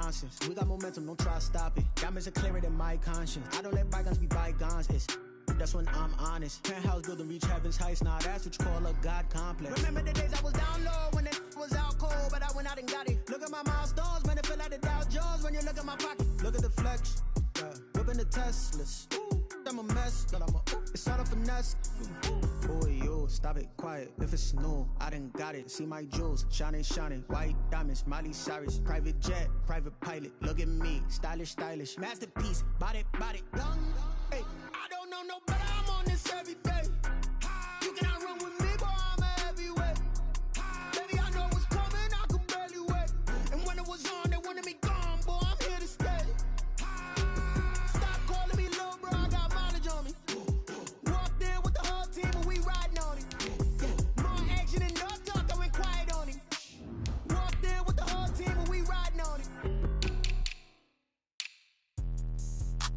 nonsense. We got momentum, don't try to stop it. Diamonds are clearer than my conscience. I don't let bygones be bygones. That's when I'm honest. Penthouse building, reach heaven's heights. Now that's what you call a God complex. Remember the days I was down low when it was out cold, but I went out and got it. Look at my milestones, man, it feel like the Dow Jones when you look at my pocket. Look at the flex, whipping the Teslas. I'm a mess, but it's all a finesse. Boy, yo, stop it, quiet. If it's new, I done got it. See my jewels, shining, shining. White diamonds, Miley Cyrus. Private jet, private pilot. Look at me, stylish, stylish. Masterpiece, body, young. Hey, I don't know no better. I'm on this every day. You cannot run with me, boy. I'm a heavyweight. Baby, I know what's coming. I could barely wait. And when it was on, they wanted me gone, boy. I'm here to stay. Stop calling me little bro. I got mileage on me. Walked in with the whole team and we riding on it. More action and no talk. I went quiet on it. Walked in with the whole team and we riding on it.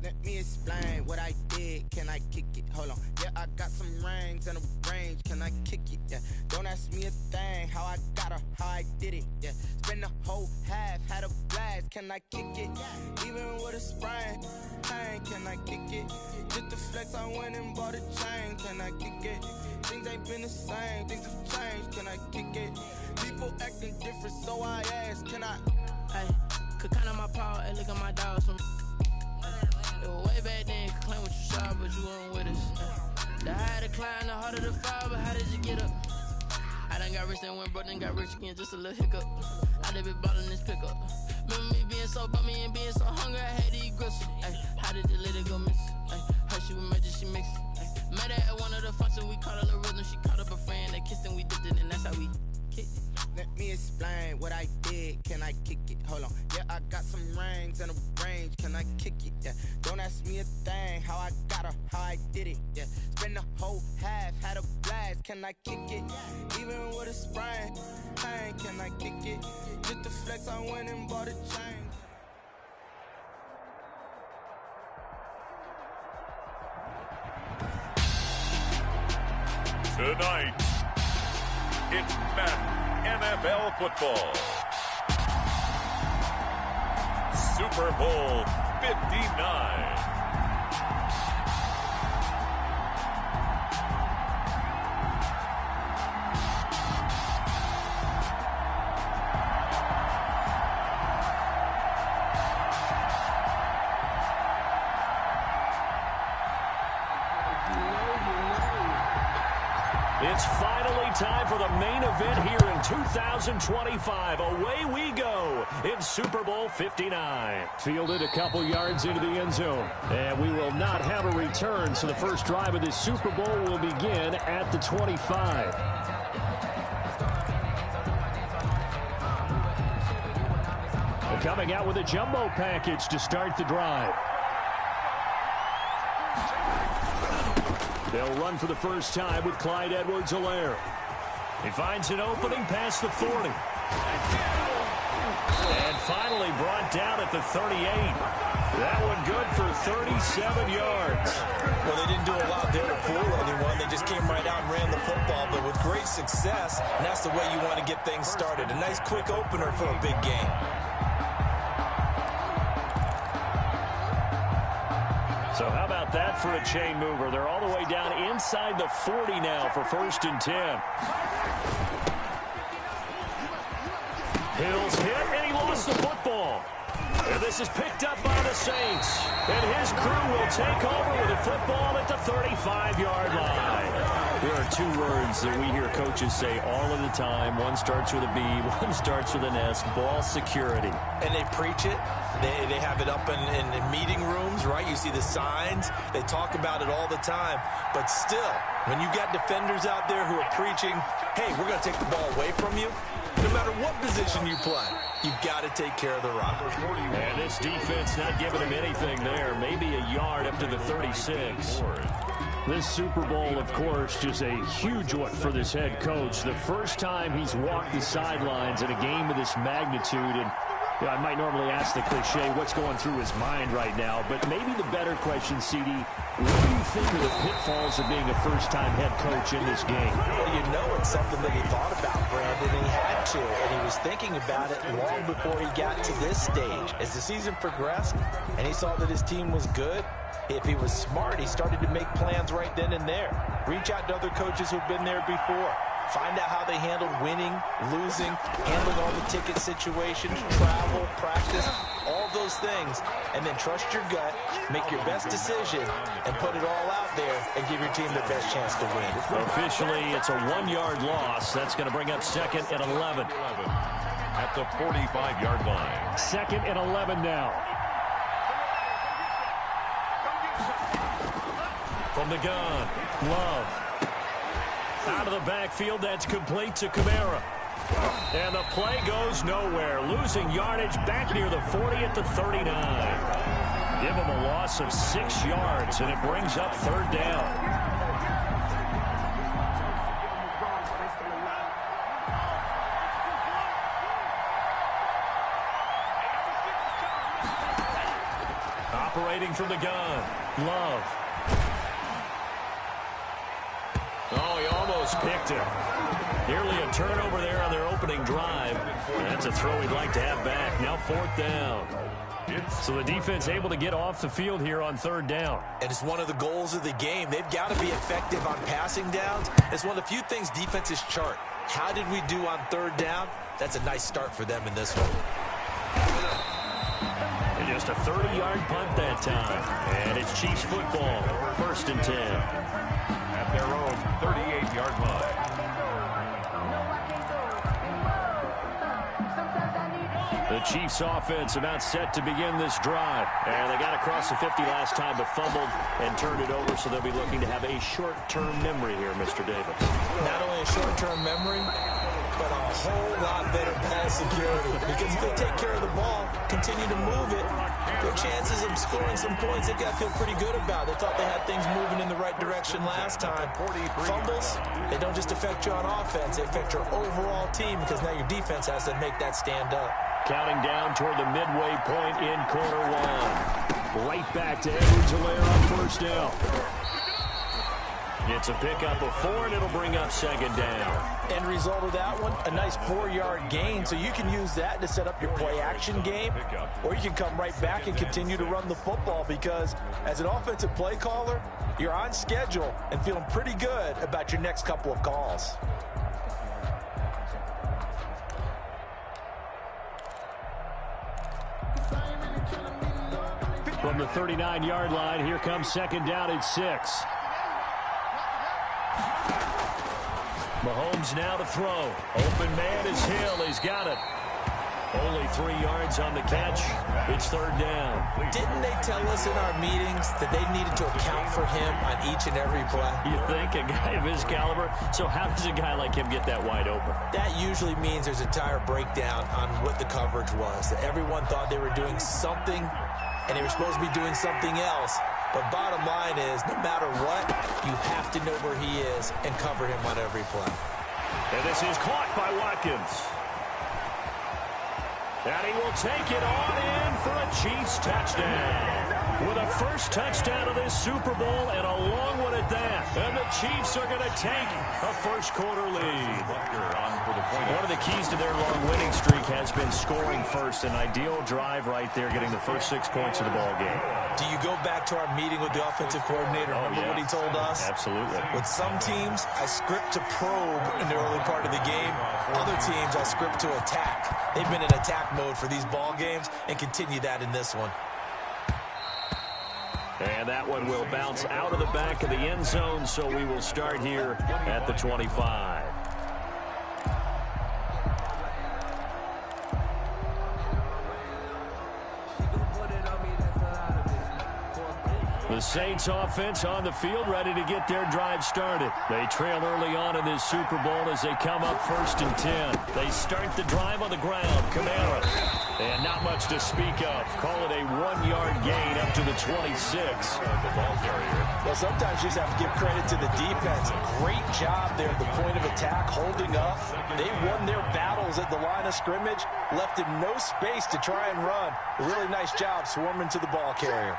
Let me explain what I did. Can I kick it? Hold on. Yeah, I got some rings and a range. Can I kick it? Yeah. Don't ask me a thing. How I got her, how I did it. Yeah. Spend the whole half, had a blast. Can I kick it? Even with a sprain. Hey, can I kick it? Just the flex, I went and bought a chain. Can I kick it? Things ain't been the same. Things have changed. Can I kick it? People acting different, so I ask. Can I? Hey, could count on my power. Hey, look at my dogs from. Way back then, you could claim what you saw, but you weren't with us. The higher the climb, the harder the fall, but how did you get up? I done got rich and went broke, then got rich again, just a little hiccup. I done been ballin' this pickup. Remember me being so bummy and being so hungry, I had to eat gristle. Ay, how did the lady go miss? Ay, her she was magic, she mixed. Met her at one of the functions, we caught a little rhythm, she caught up a friend, they kissed and we dipped it, and that's how we kicked it. Let me explain what I did. Can I kick it? Hold on. Yeah, I got some rings and a range. Can I kick it? Yeah. Don't ask me a thing. How I got her, how I did it. Yeah. Spend the whole half, had a blast. Can I kick it? Even with a sprain. Hey, can I kick it? Just the flex, I went and bought a chain. Tonight, it's Madden NFL football. Super Bowl 59. It's finally time for the main event here in 2025. Away we go in Super Bowl 59. Fielded a couple yards into the end zone. And we will not have a return, so the first drive of this Super Bowl will begin at the 25. Coming out with a jumbo package to start the drive. They'll run for the first time with Clyde Edwards-Helaire. He finds an opening past the 40. And finally brought down at the 38. That one good for 37 yards. Well, they didn't do a lot there to fool anyone. They just came right out and ran the football, but with great success, and that's the way you want to get things started. A nice quick opener for a big game. So how about that for a chain mover? They're all the way down inside the 40 now for 1st and 10. Hill's hit, and he lost the football. And this is picked up by the Saints. And his crew will take over with a football at the 35-yard line. There are two words that we hear coaches say all of the time. One starts with a B, one starts with an S, ball security. And they preach it. They have it up in meeting rooms, right? You see the signs. They talk about it all the time. But still, when you got defenders out there who are preaching, hey, we're going to take the ball away from you, no matter what position you play, you've got to take care of the rock. And this defense not giving him anything there. Maybe a yard up to the 36. This Super Bowl, of course, just a huge one for this head coach. The first time he's walked the sidelines in a game of this magnitude. And Yeah, I might normally ask the cliche, what's going through his mind right now, but maybe the better question, CD, what do you think of the pitfalls of being a first-time head coach in this game? Well, you know it's something that he thought about, Brandon, and he had to, and he was thinking about it long before he got to this stage. As the season progressed and he saw that his team was good, if he was smart, he started to make plans right then and there. Reach out to other coaches who've been there before. Find out how they handled winning, losing, handling all the ticket situations, travel, practice, all those things. And then trust your gut, make your best decision, and put it all out there and give your team the best chance to win. Officially, it's a 1-yard loss. That's going to bring up second and 11. At the 45-yard line. Second and 11 now. From the gun, Love. Out of the backfield, that's complete to Kamara. And the play goes nowhere. Losing yardage back near the 40 at the 39. Give him a loss of 6 yards, and it brings up third down. Operating from the gun, Love. Oh, he almost picked him. Nearly a turnover there on their opening drive. That's a throw he'd like to have back. Now fourth down. So the defense able to get off the field here on third down. And it's one of the goals of the game. They've got to be effective on passing downs. It's one of the few things defenses chart. How did we do on third down? That's a nice start for them in this one. And just a 30-yard punt that time. And it's Chiefs football. First and 10. At their own 38-yard line. The Chiefs offense about set to begin this drive. And they got across the 50 last time but fumbled and turned it over, so they'll be looking to have a short-term memory here, Mr. Davis. Not only a short-term memory, but a whole lot better ball security. Because if they take care of the ball, continue to move it, their chances of scoring some points, they got to feel pretty good about. They thought they had things moving in the right direction last time. Fumbles, they don't just affect you on offense, they affect your overall team because now your defense has to make that stand up. Counting down toward the midway point in quarter one. Right back to Edwards-Helaire on first down. It's a pickup of 4, and it'll bring up second down. End result of that one, a nice 4-yard gain. So you can use that to set up your play-action game, or you can come right back and continue to run the football because as an offensive play caller, you're on schedule and feeling pretty good about your next couple of calls. From the 39-yard line, here comes second down at 6. Mahomes now to throw. Open man is Hill. He's got it. Only 3 yards on the catch. It's third down. Didn't they tell us in our meetings that they needed to account for him on each and every play? You think? A guy of his caliber? So how does a guy like him get that wide open? That usually means there's a entire breakdown on what the coverage was. That everyone thought they were doing something, and they were supposed to be doing something else. But bottom line is, no matter what, you have to know where he is and cover him on every play. And this is caught by Watkins. And he will take it on in for a Chiefs touchdown. With a first touchdown of this Super Bowl and a long one at that. And the Chiefs are going to take a first-quarter lead. One of the keys to their long winning streak has been scoring first. An ideal drive right there, getting the first 6 points of the ball game. Do you go back to our meeting with the offensive coordinator? Remember what he told us? Absolutely. With some teams, I script to probe in the early part of the game. Other teams, I script to attack. They've been in attack mode for these ball games and continue that in this one. And that one will bounce out of the back of the end zone, so we will start here at the 25. The The Saints offense on the field, ready to get their drive started. They trail early on in this Super Bowl as they come up 1st and 10. They start the drive on the ground. Kamara. And not much to speak of. Call it a 1-yard gain up to the 26. The ball carrier. Well, sometimes you just have to give credit to the defense. Great job there at the point of attack, holding up. They won their battles at the line of scrimmage, left him no space to try and run. A really nice job swarming to the ball carrier.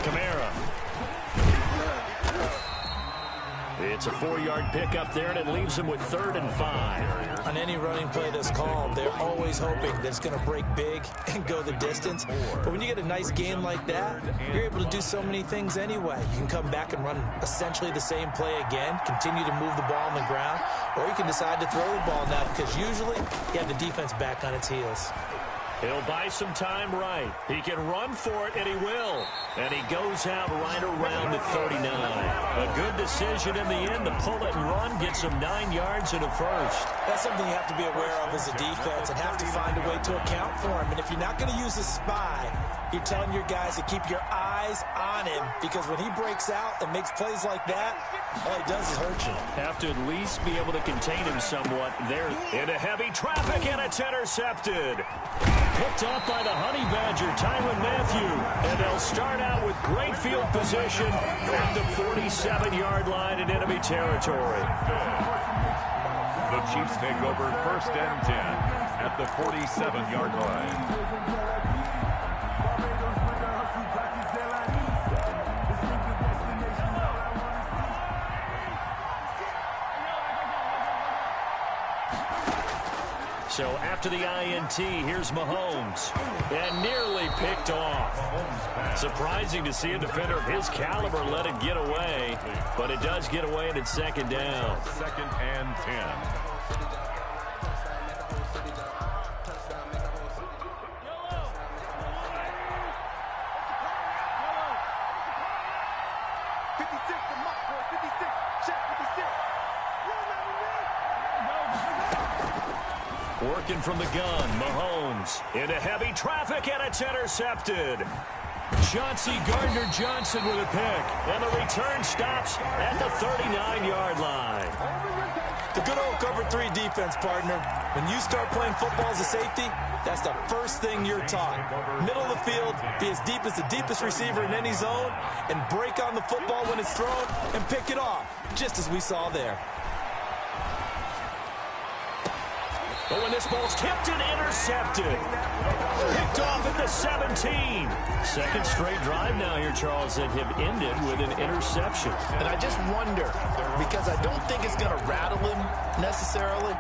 Kamara. It's a 4-yard pickup there, and it leaves him with 3rd and 5. On any running play that's called, they're always hoping that it's going to break big and go the distance. But when you get a nice game like that, you're able to do so many things anyway. You can come back and run essentially the same play again, continue to move the ball on the ground, or you can decide to throw the ball now because usually you have the defense back on its heels. He'll buy some time right. He can run for it, and he will. And he goes out right around the 39. A good decision in the end to pull it and run, gets him 9 yards and a first. That's something you have to be aware of as a defense and have to find a way to account for him. And if you're not going to use a spy, you're telling your guys to keep your eyes on him because when he breaks out and makes plays like that, all he does is hurt you. Have to at least be able to contain him somewhat. There into heavy traffic, and it's intercepted. Picked off by the Honey Badger, Tyrann Mathieu. And they'll start out with great field position at the 47-yard line in enemy territory. The Chiefs take over 1st and 10 at the 47-yard line. So after the INT, here's Mahomes. And nearly picked off. Surprising to see a defender of his caliber let it get away. But it does get away, and it's 2nd down. 2nd and 10. Working from the gun, Mahomes into heavy traffic, and it's intercepted. Chauncey Gardner-Johnson with a pick, and the return stops at the 39-yard line. The good old cover 3 defense, partner. When you start playing football as a safety, that's the first thing you're taught. Middle of the field, be as deep as the deepest receiver in any zone, and break on the football when it's thrown and pick it off, just as we saw there. But when this ball's tipped and intercepted, picked off at the 17. 2nd straight drive now here, Charles, that have ended with an interception. And I just wonder, because I don't think it's going to rattle him necessarily,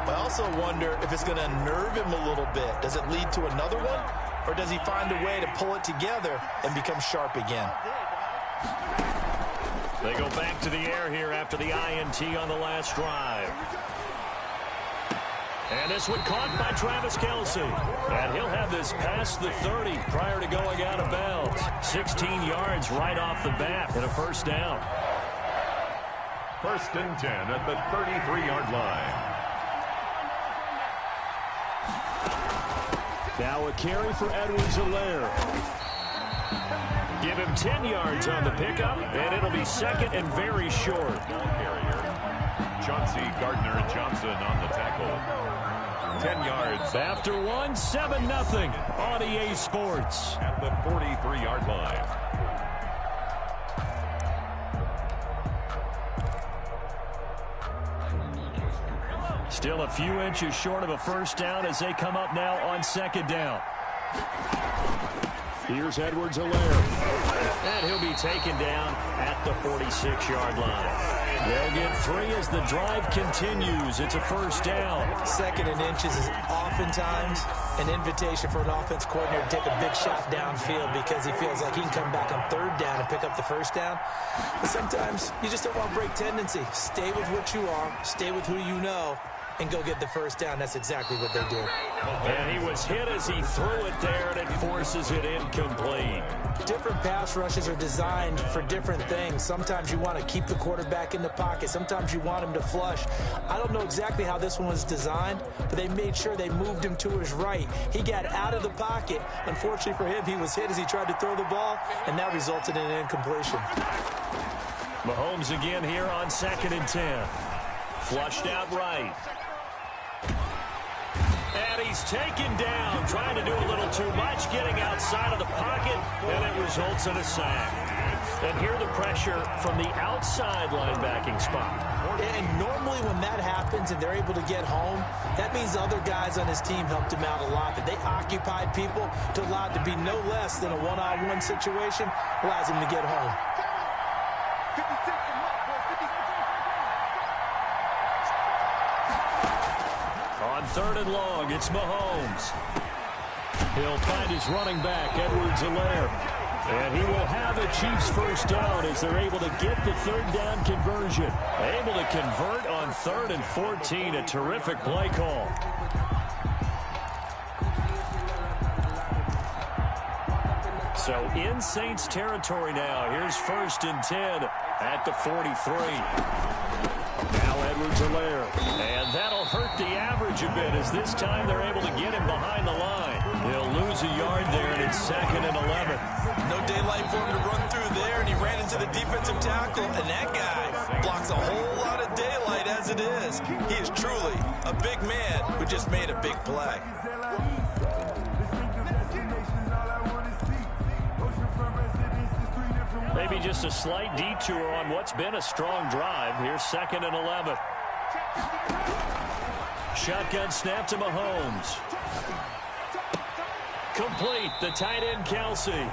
but I also wonder if it's going to unnerve him a little bit. Does it lead to another one, or does he find a way to pull it together and become sharp again? They go back to the air here after the INT on the last drive. And this one caught by Travis Kelce. And he'll have this past the 30 prior to going out of bounds. 16 yards right off the bat and a 1st down. 1st and 10 at the 33-yard line. Now a carry for Edwards-Helaire. Give him 10 yards on the pickup, and it'll be 2nd and very short. Chauncey Gardner-Johnson on the tackle. 10 yards. After 1, 7-0 on EA Sports. At the 43-yard line. Still a few inches short of a 1st down as they come up now on 2nd down. Here's Edwards-Helaire. And he'll be taken down at the 46-yard line. They'll get 3 as the drive continues. It's a 1st down. 2nd and inches is oftentimes an invitation for an offense coordinator to take a big shot downfield because he feels like he can come back on 3rd down and pick up the 1st down. But sometimes you just don't want to break tendency. Stay with what you are. Stay with who you know. and go get the first down. That's exactly what they did. And he was hit as he threw it there, and it forces it incomplete. Different pass rushes are designed for different things. Sometimes you want to keep the quarterback in the pocket. Sometimes you want him to flush. I don't know exactly how this one was designed, but they made sure they moved him to his right. He got out of the pocket. Unfortunately for him, he was hit as he tried to throw the ball, and that resulted in an incompletion. Mahomes again here on 2nd and 10. Flushed out right. And he's taken down, trying to do a little too much, getting outside of the pocket, and it results in a sack. And here the pressure from the outside linebacking spot. And normally when that happens and they're able to get home, that means the other guys on his team helped him out a lot. That they occupied people to allow it to be no less than a one-on-one situation, allows him to get home. On 3rd and long, it's Mahomes. He'll find his running back, Edwards-Helaire. And he will have a Chiefs first down as they're able to get the 3rd down conversion. Able to convert on 3rd and 14, a terrific play call. So in Saints territory now. Here's 1st and 10 at the 43. Now Edwards-Helaire. And that'll hurt the average a bit as this time they're able to get him behind the line. He'll lose a yard there, and it's 2nd and 11. No daylight for him to run through there, and he ran into the defensive tackle, and that guy blocks a whole lot of daylight as it is. He is truly a big man who just made a big play. Maybe just a slight detour on what's been a strong drive. Here's 2nd and 11. Shotgun snap to Mahomes. Complete, the tight end Kelsey.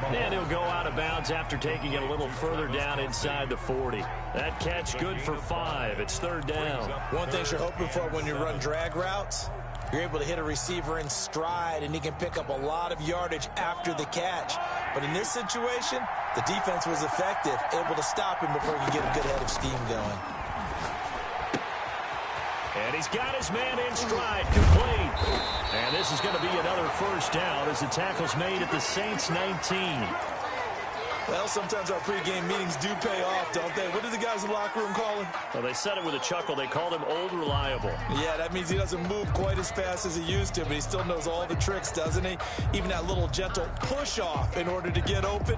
And he'll go out of bounds after taking it a little further down inside the 40. That catch good for 5. It's 3rd down. One thing you're hoping for when you run drag routes, you're able to hit a receiver in stride, and he can pick up a lot of yardage after the catch. But in this situation, the defense was effective, able to stop him before he could get a good head of steam going. And he's got his man in stride, complete. And this is going to be another first down as the tackle's made at the Saints 19. Well, sometimes our pregame meetings do pay off, don't they? What do the guys in the locker room call him? Well, they said it with a chuckle. They called him Old Reliable. Yeah, that means he doesn't move quite as fast as he used to, but he still knows all the tricks, doesn't he? Even that little gentle push-off in order to get open,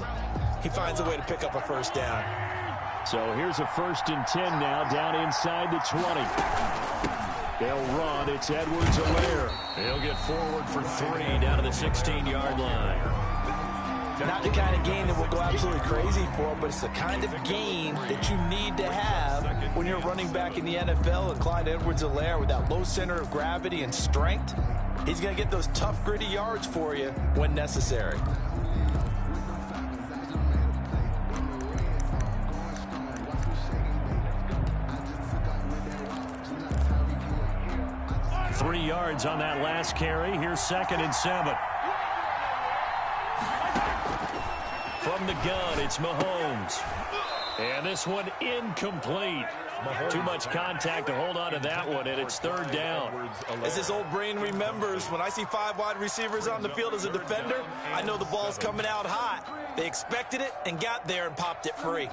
he finds a way to pick up a first down. So here's a 1st and 10 now, down inside the 20. They'll run. It's Edwards-Helaire. He'll get forward for 3 down to the 16-yard line. Not the kind of gain that we'll go absolutely crazy for, but it's the kind of gain that you need to have when you're running back in the NFL. And Clyde Edwards-Helaire, with that low center of gravity and strength, he's going to get those tough, gritty yards for you when necessary. Three yards on that last carry. Here's 2nd and 7. From the gun, it's Mahomes. And this one incomplete. Too much contact to hold on to that one, and it's 3rd down. As his old brain remembers, when I see 5 wide receivers on the field as a defender, I know the ball's coming out hot. They expected it and got there and popped it free.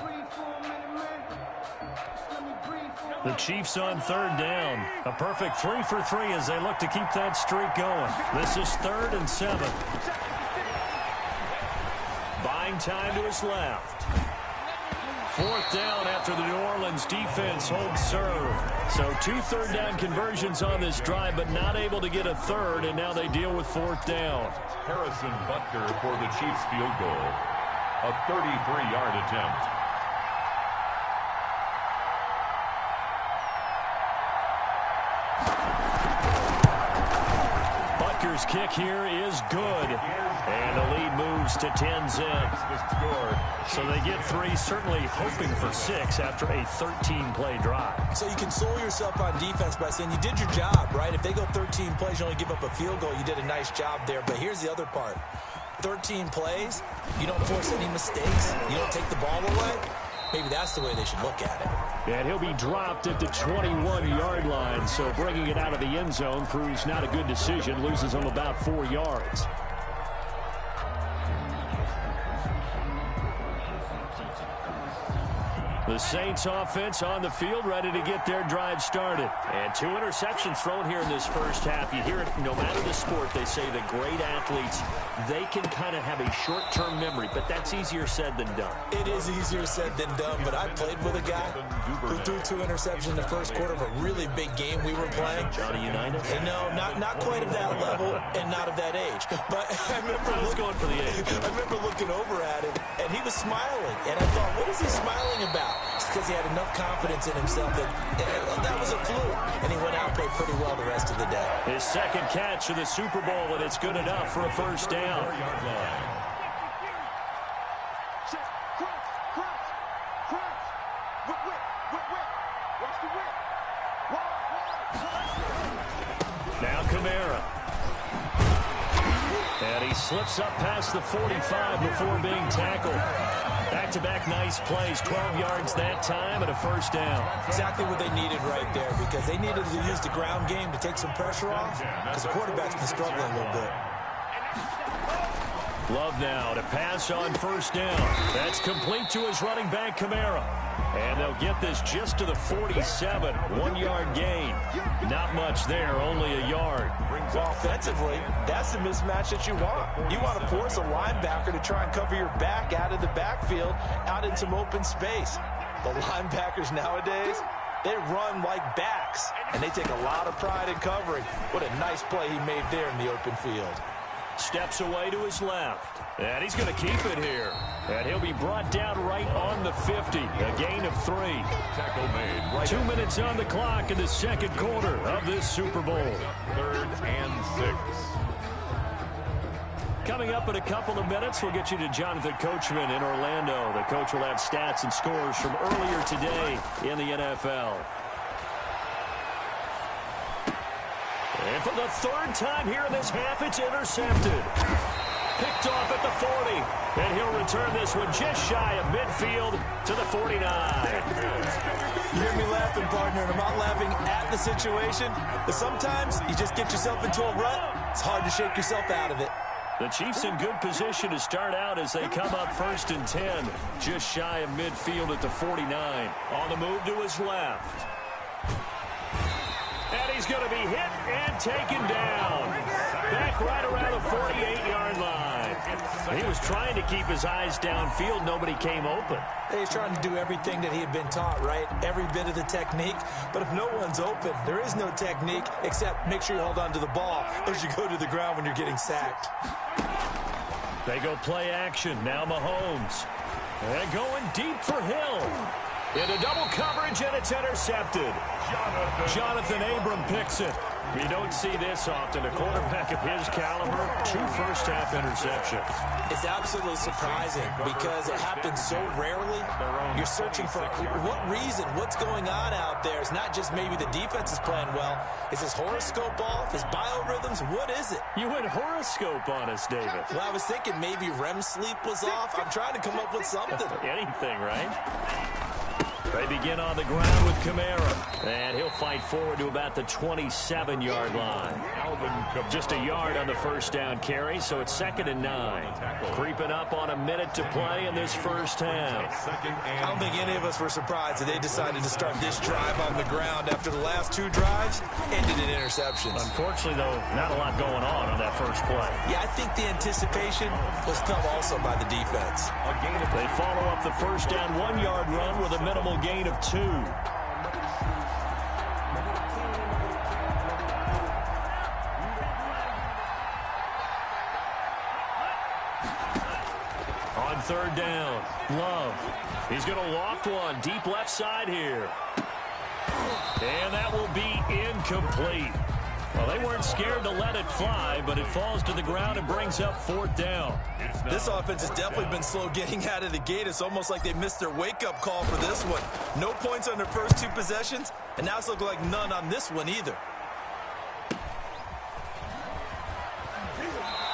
The Chiefs on 3rd down. A perfect 3 for 3 as they look to keep that streak going. This is 3rd and 7. Buying time to his left. 4th down after the New Orleans defense holds serve. So 2 third down conversions on this drive, but not able to get a 3rd, and now they deal with 4th down. Harrison Butker for the Chiefs field goal. A 33-yard attempt. Butker's kick here is good. And the lead moves to 10-zip. So they get 3, certainly hoping for 6 after a 13-play drive. So you console yourself on defense by saying you did your job, right? If they go 13 plays, you only give up a field goal, you did a nice job there. But here's the other part. 13 plays, you don't force any mistakes, you don't take the ball away. maybe that's the way they should look at it. And he'll be dropped at the 21-yard line, so bringing it out of the end zone proves not a good decision, loses him about 4 yards. The Saints offense on the field, ready to get their drive started. And 2 interceptions thrown here in this first half. You hear it, no matter the sport, they say the great athletes, they can kind of have a short-term memory, but that's easier said than done. It is easier said than done, but I played with a guy who threw 2 interceptions in the first quarter of a really big game we were playing. Johnny United? And no, not quite of that level and not of that age. But I remember going for the age. I remember looking over at him, and he was smiling. And I thought, what is he smiling about? It's because he had enough confidence in himself that was a fluke. And he went out and played pretty well the rest of the day. His second catch of the Super Bowl, and it's good enough for a first down. Now Kamara. And he slips up past the 45 before being tackled. Back-to-back nice plays, 12 yards that time and a first down. Exactly what they needed right there, because they needed to use the ground game to take some pressure off, because the quarterback's been struggling a little bit. Love now to pass on first down. That's complete to his running back, Kamara. And they'll get this just to the 47, 1-yard gain. Not much there, only a yard. Offensively, that's the mismatch that you want. You want to force a linebacker to try and cover your back out of the backfield, out in some open space. The linebackers nowadays, they run like backs, and they take a lot of pride in covering. What a nice play he made there in the open field. Steps away to his left. And he's going to keep it here. And he'll be brought down right on the 50. A gain of 3. Tackle made. Right 2 minutes on the clock in the second quarter of this Super Bowl. 3rd and 6. Coming up in a couple of minutes, we'll get you to Jonathan Coachman in Orlando. The coach will have stats and scores from earlier today in the NFL. And for the 3rd time here in this half, it's intercepted. Picked off at the 40. And he'll return this one just shy of midfield to the 49. You hear me laughing, partner, and I'm not laughing at the situation, but sometimes you just get yourself into a rut. It's hard to shake yourself out of it. The Chiefs in good position to start out as they come up 1st and 10. Just shy of midfield at the 49. On the move to his left. And he's going to be hit and taken down. Back right around the 48-yard line. He was trying to keep his eyes downfield. Nobody came open. He's trying to do everything that he had been taught, right? Every bit of the technique. But if no one's open, there is no technique except make sure you hold on to the ball as you go to the ground when you're getting sacked. They go play action. Now Mahomes. And going deep for Hill. Into double coverage, and it's intercepted. Jonathan Abram picks it. You don't see this often. A quarterback of his caliber, 2 first-half interceptions. It's absolutely surprising because it happens so rarely. You're searching for what reason, what's going on out there. It's not just maybe the defense is playing well. Is his horoscope off? His biorhythms? What is it? You went horoscope on us, David. Well, I was thinking maybe REM sleep was off. I'm trying to come up with something. Anything, right? They begin on the ground with Kamara. And he'll fight forward to about the 27-yard line. Just a yard on the first down carry, so it's 2nd and 9. Creeping up on a minute to play in this first half. I don't think any of us were surprised that they decided to start this drive on the ground after the last 2 drives ended in interceptions. Unfortunately, though, not a lot going on that first play. Yeah, I think the anticipation was felt also by the defense. They follow up the first down 1-yard run with a minimal gain of 2. On 3rd down, Love. He's going to loft one deep left side here. And that will be incomplete. Well, they weren't scared to let it fly, but it falls to the ground and brings up 4th down. This offense has definitely been slow getting out of the gate. It's almost like they missed their wake-up call for this one. No points on their first 2 possessions, and now it's looking like none on this one either.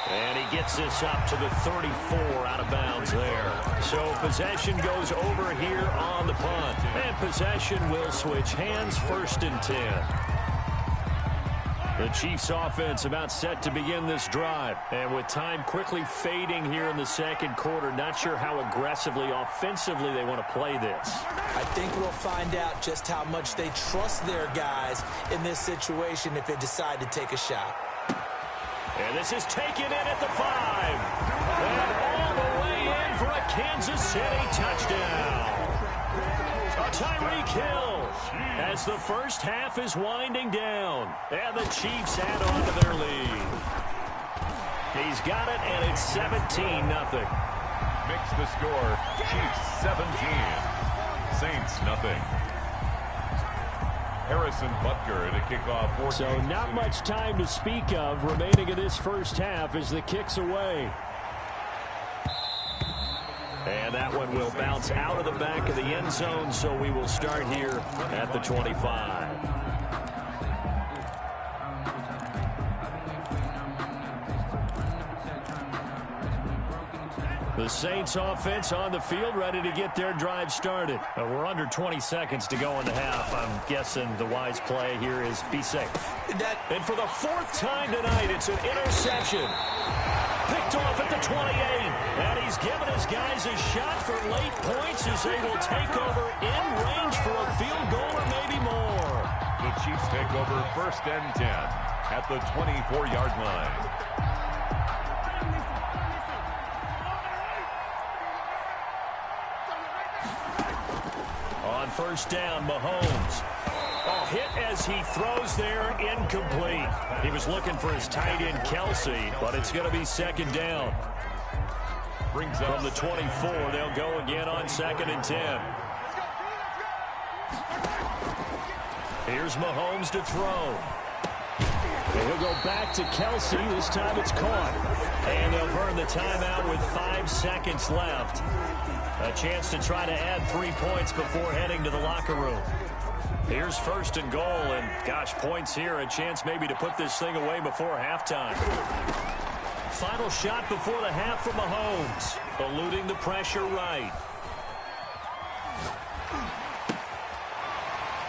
And he gets this up to the 34 out of bounds there. So possession goes over here on the punt. And possession will switch hands, 1st and 10. The Chiefs offense about set to begin this drive. And with time quickly fading here in the second quarter, not sure how aggressively, offensively they want to play this. I think we'll find out just how much they trust their guys in this situation if they decide to take a shot. And this is taken in at the 5. And all the way in for a Kansas City touchdown. Tyreek Hill as the first half is winding down. And the Chiefs add on to their lead. He's got it, and it's 17-0. Makes the score. Chiefs 17. Saints nothing. Harrison Butker at a kickoff. So not much time to speak of remaining in this first half as the kick's away. And that one will bounce out of the back of the end zone, so we will start here at the 25. The Saints offense on the field, ready to get their drive started. We're under 20 seconds to go in the half. I'm guessing the wise play here is be safe. And for the 4th time tonight, it's an interception. Picked off at the 28. And he's given his guys a shot for late points as they will take over in range for a field goal or maybe more. The Chiefs take over 1st and 10 at the 24-yard line. On 1st down, Mahomes. Hit as he throws there, incomplete. He was looking for his tight end, Kelsey, but it's going to be 2nd down. From the 24, they'll go again on 2nd and 10. Here's Mahomes to throw. And he'll go back to Kelsey. This time it's caught. And they'll burn the timeout with 5 seconds left. A chance to try to add 3 points before heading to the locker room. Here's 1st and goal, and gosh, points here. A chance maybe to put this thing away before halftime. Final shot before the half from Mahomes. Eluding the pressure right.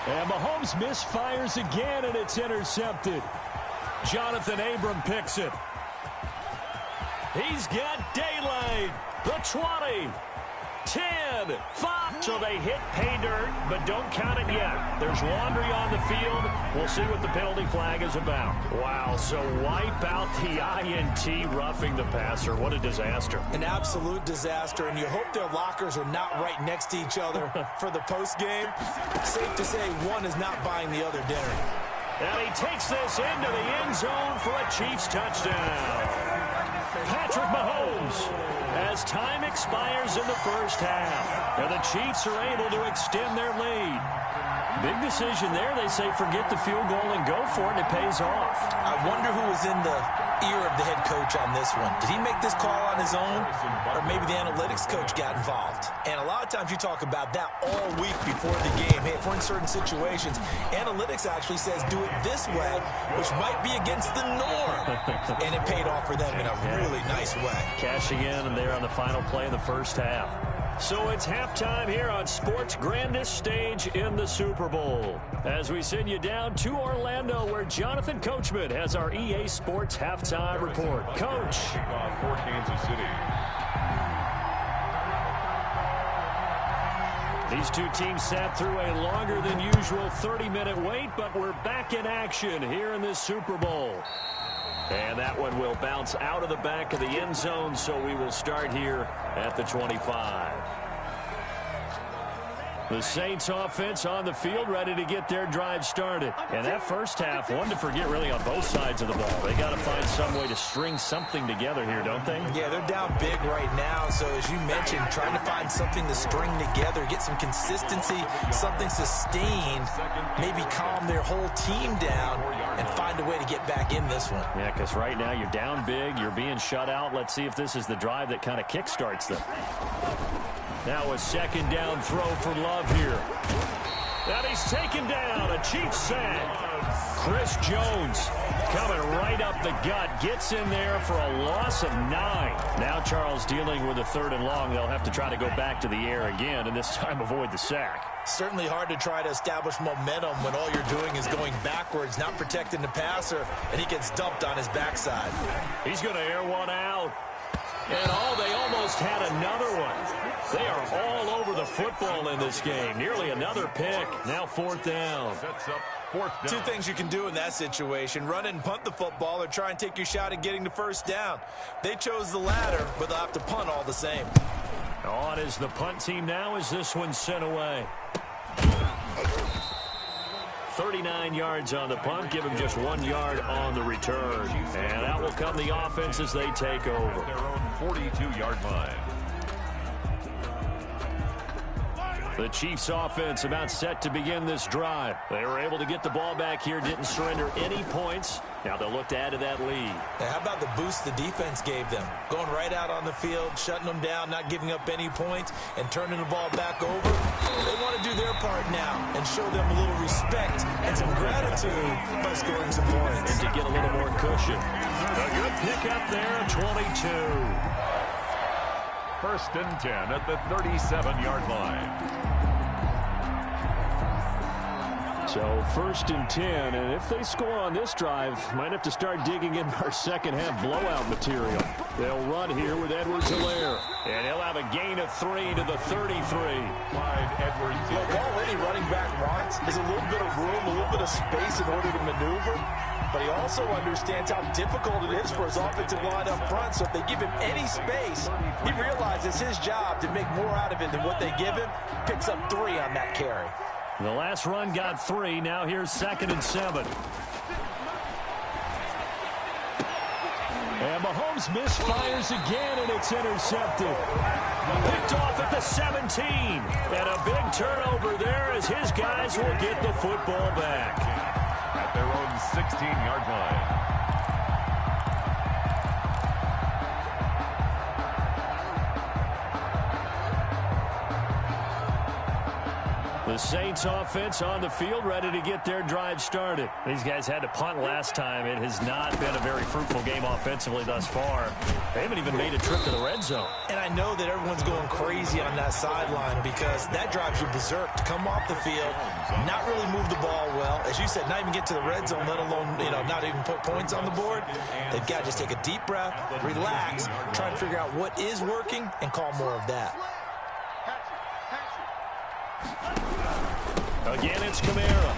And Mahomes misfires again, and it's intercepted. Jonathan Abram picks it. He's got daylight. The 20. 10, 5. So they hit pay dirt, but don't count it yet. There's laundry on the field. We'll see what the penalty flag is about. Wow, so wipe out the INT, roughing the passer. What a disaster. An absolute disaster, and you hope their lockers are not right next to each other for the postgame. Safe to say one is not buying the other dinner. And he takes this into the end zone for a Chiefs touchdown. Patrick Mahomes, as time expires in the first half. And the Chiefs are able to extend their lead. Big decision there. They say forget the field goal and go for it, and it pays off. I wonder who was in the ear of the head coach on this one. Did he make this call on his own? Or maybe the analytics coach got involved? And a lot of times you talk about that all week before the game. Hey, if we're in certain situations, analytics actually says do it this way, which might be against the norm. And it paid off for them in a really nice way. Cashing in and there on the final play of the first half. So it's halftime here on sports' grandest stage in the Super Bowl. As we send you down to Orlando, where Jonathan Coachman has our EA Sports halftime report. Coach. For Kansas City. These two teams sat through a longer than usual 30-minute wait, but we're back in action here in this Super Bowl. And that one will bounce out of the back of the end zone, so we will start here at the 25. The Saints offense on the field, ready to get their drive started. And that first half, one to forget really on both sides of the ball. They got to find some way to string something together here, don't they? Yeah, they're down big right now. So as you mentioned, trying to find something to string together, get some consistency, something sustained, maybe calm their whole team down and find a way to get back in this one. Yeah, because right now you're down big, you're being shut out. Let's see if this is the drive that kind of kickstarts them. Now a second down throw for Love here. And he's taken down. A Chiefs sack. Chris Jones coming right up the gut. Gets in there for a loss of 9. Now Charles dealing with a 3rd and long. They'll have to try to go back to the air again, and this time avoid the sack. Certainly hard to try to establish momentum when all you're doing is going backwards, not protecting the passer, and he gets dumped on his backside. He's going to air one out. And they almost had another one. They are all over the football in this game. Nearly another pick. Now 4th down. Sets up 4th down. 2 things you can do in that situation. Run and punt the football or try and take your shot at getting the 1st down. They chose the latter, but they'll have to punt all the same. On is the punt team now as this one's sent away. 39 yards on the punt. Give him just 1 yard on the return. And out will come the offense as they take over. Their own 42-yard line. The Chiefs offense about set to begin this drive. They were able to get the ball back here, didn't surrender any points. Now they'll look to add to that lead. Now, how about the boost the defense gave them? Going right out on the field, shutting them down, not giving up any points, and turning the ball back over. They want to do their part now and show them a little respect and some gratitude by scoring some points. And to get a little more cushion. A good pickup there, 22. 1st and 10 at the 37-yard line. So 1st and 10, and if they score on this drive, might have to start digging in our second half blowout material. They'll run here with Edwards-Helaire, and he'll have a gain of 3 to the 33. Clyde Edwards-Helaire. Look, all any running back wants is a little bit of room, a little bit of space in order to maneuver. But he also understands how difficult it is for his offensive line up front. So if they give him any space, he realizes his job to make more out of it than what they give him. Picks up 3 on that carry. The last run got 3. Now here's 2nd and 7. And Mahomes misfires again, and it's intercepted. Picked off at the 17. And a big turnover there as his guys will get the football back. At their own 16-yard line. The Saints offense on the field, ready to get their drive started. These guys had to punt last time. It has not been a very fruitful game offensively thus far. They haven't even made a trip to the red zone. And I know that everyone's going crazy on that sideline because that drives you berserk to come off the field, not really move the ball well. As you said, not even get to the red zone, let alone, not even put points on the board. They've got to just take a deep breath, relax, try and figure out what is working and call more of that. Again, it's Kamara.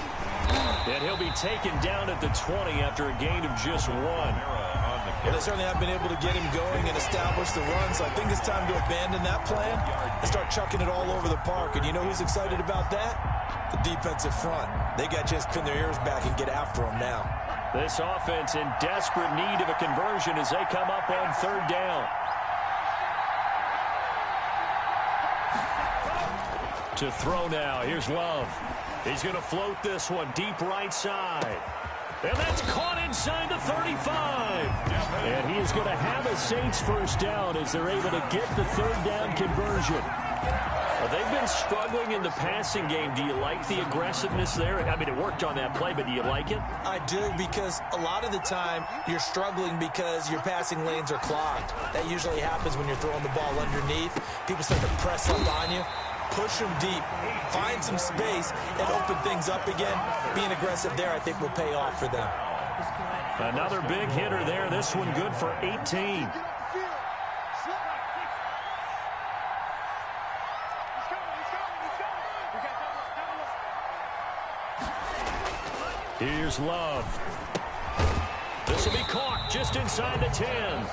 And he'll be taken down at the 20 after a gain of just 1. Well, they certainly have been able to get him going and establish the run, so I think it's time to abandon that plan and start chucking it all over the park. And you know who's excited about that? The defensive front. They got a chance to pin their ears back and get after him now. This offense in desperate need of a conversion as they come up on 3rd down. To throw now. Here's Love. He's going to float this one deep right side. And that's caught inside the 35. And he is going to have a Saints 1st down as they're able to get the 3rd down conversion. Well, they've been struggling in the passing game. Do you like the aggressiveness there? I mean, it worked on that play, but do you like it? I do, because a lot of the time you're struggling because your passing lanes are clogged. That usually happens when you're throwing the ball underneath. People start to press up on you. Push them deep, find some space, and open things up again. Being aggressive there, I think, will pay off for them. Another big hitter there. This one good for 18. Here's Love. This will be caught just inside the 10.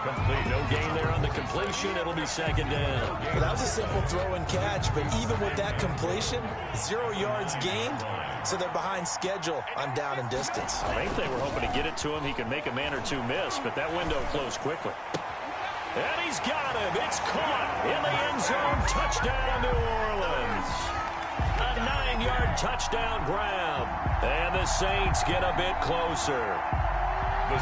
Complete. No gain there on the completion. It'll be 2nd down. Well, that was a simple throw and catch, but even with that completion, 0 yards gained, so they're behind schedule on down and distance. I think they were hoping to get it to him. He could make a man or two miss, but that window closed quickly. And he's got him. It's caught in the end zone. Touchdown, New Orleans. A 9-yard touchdown grab. And the Saints get a bit closer.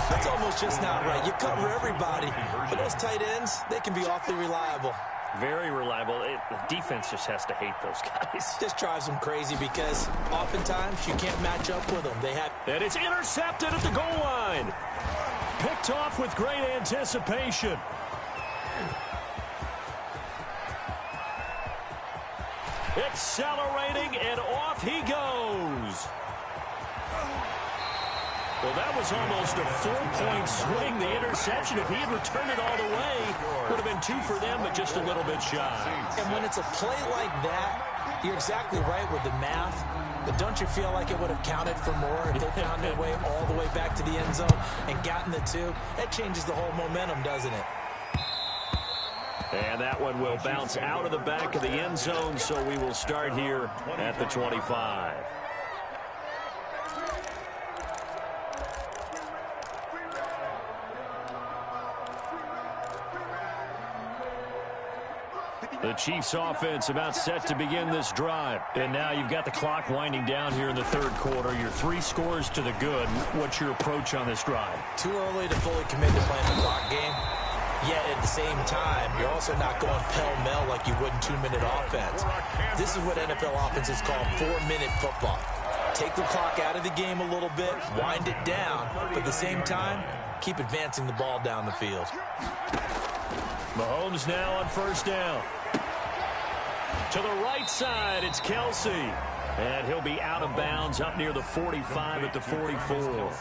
That's almost just not right. You cover everybody, but those tight ends, they can be awfully reliable. Very reliable. The defense just has to hate those guys. This drives them crazy because oftentimes you can't match up with them. And it's intercepted at the goal line. Picked off with great anticipation. Accelerating, and off he goes. Well, that was almost a 4-point swing. The interception, if he had returned it all the way, would have been 2 for them, but just a little bit shy. And when it's a play like that, you're exactly right with the math. But don't you feel like it would have counted for more if they found their way all the way back to the end zone and gotten the 2? That changes the whole momentum, doesn't it? And that one will bounce out of the back of the end zone, so we will start here at the 25. The Chiefs offense about set to begin this drive. And now you've got the clock winding down here in the third quarter. Your 3 scores to the good. What's your approach on this drive? Too early to fully commit to playing the clock game. Yet at the same time, you're also not going pell-mell like you would in 2-minute offense. This is what NFL offenses call 4-minute football. Take the clock out of the game a little bit, wind it down, but at the same time, keep advancing the ball down the field. Mahomes now on first down. To the right side, it's Kelsey. And he'll be out of bounds up near the 45 at the 44.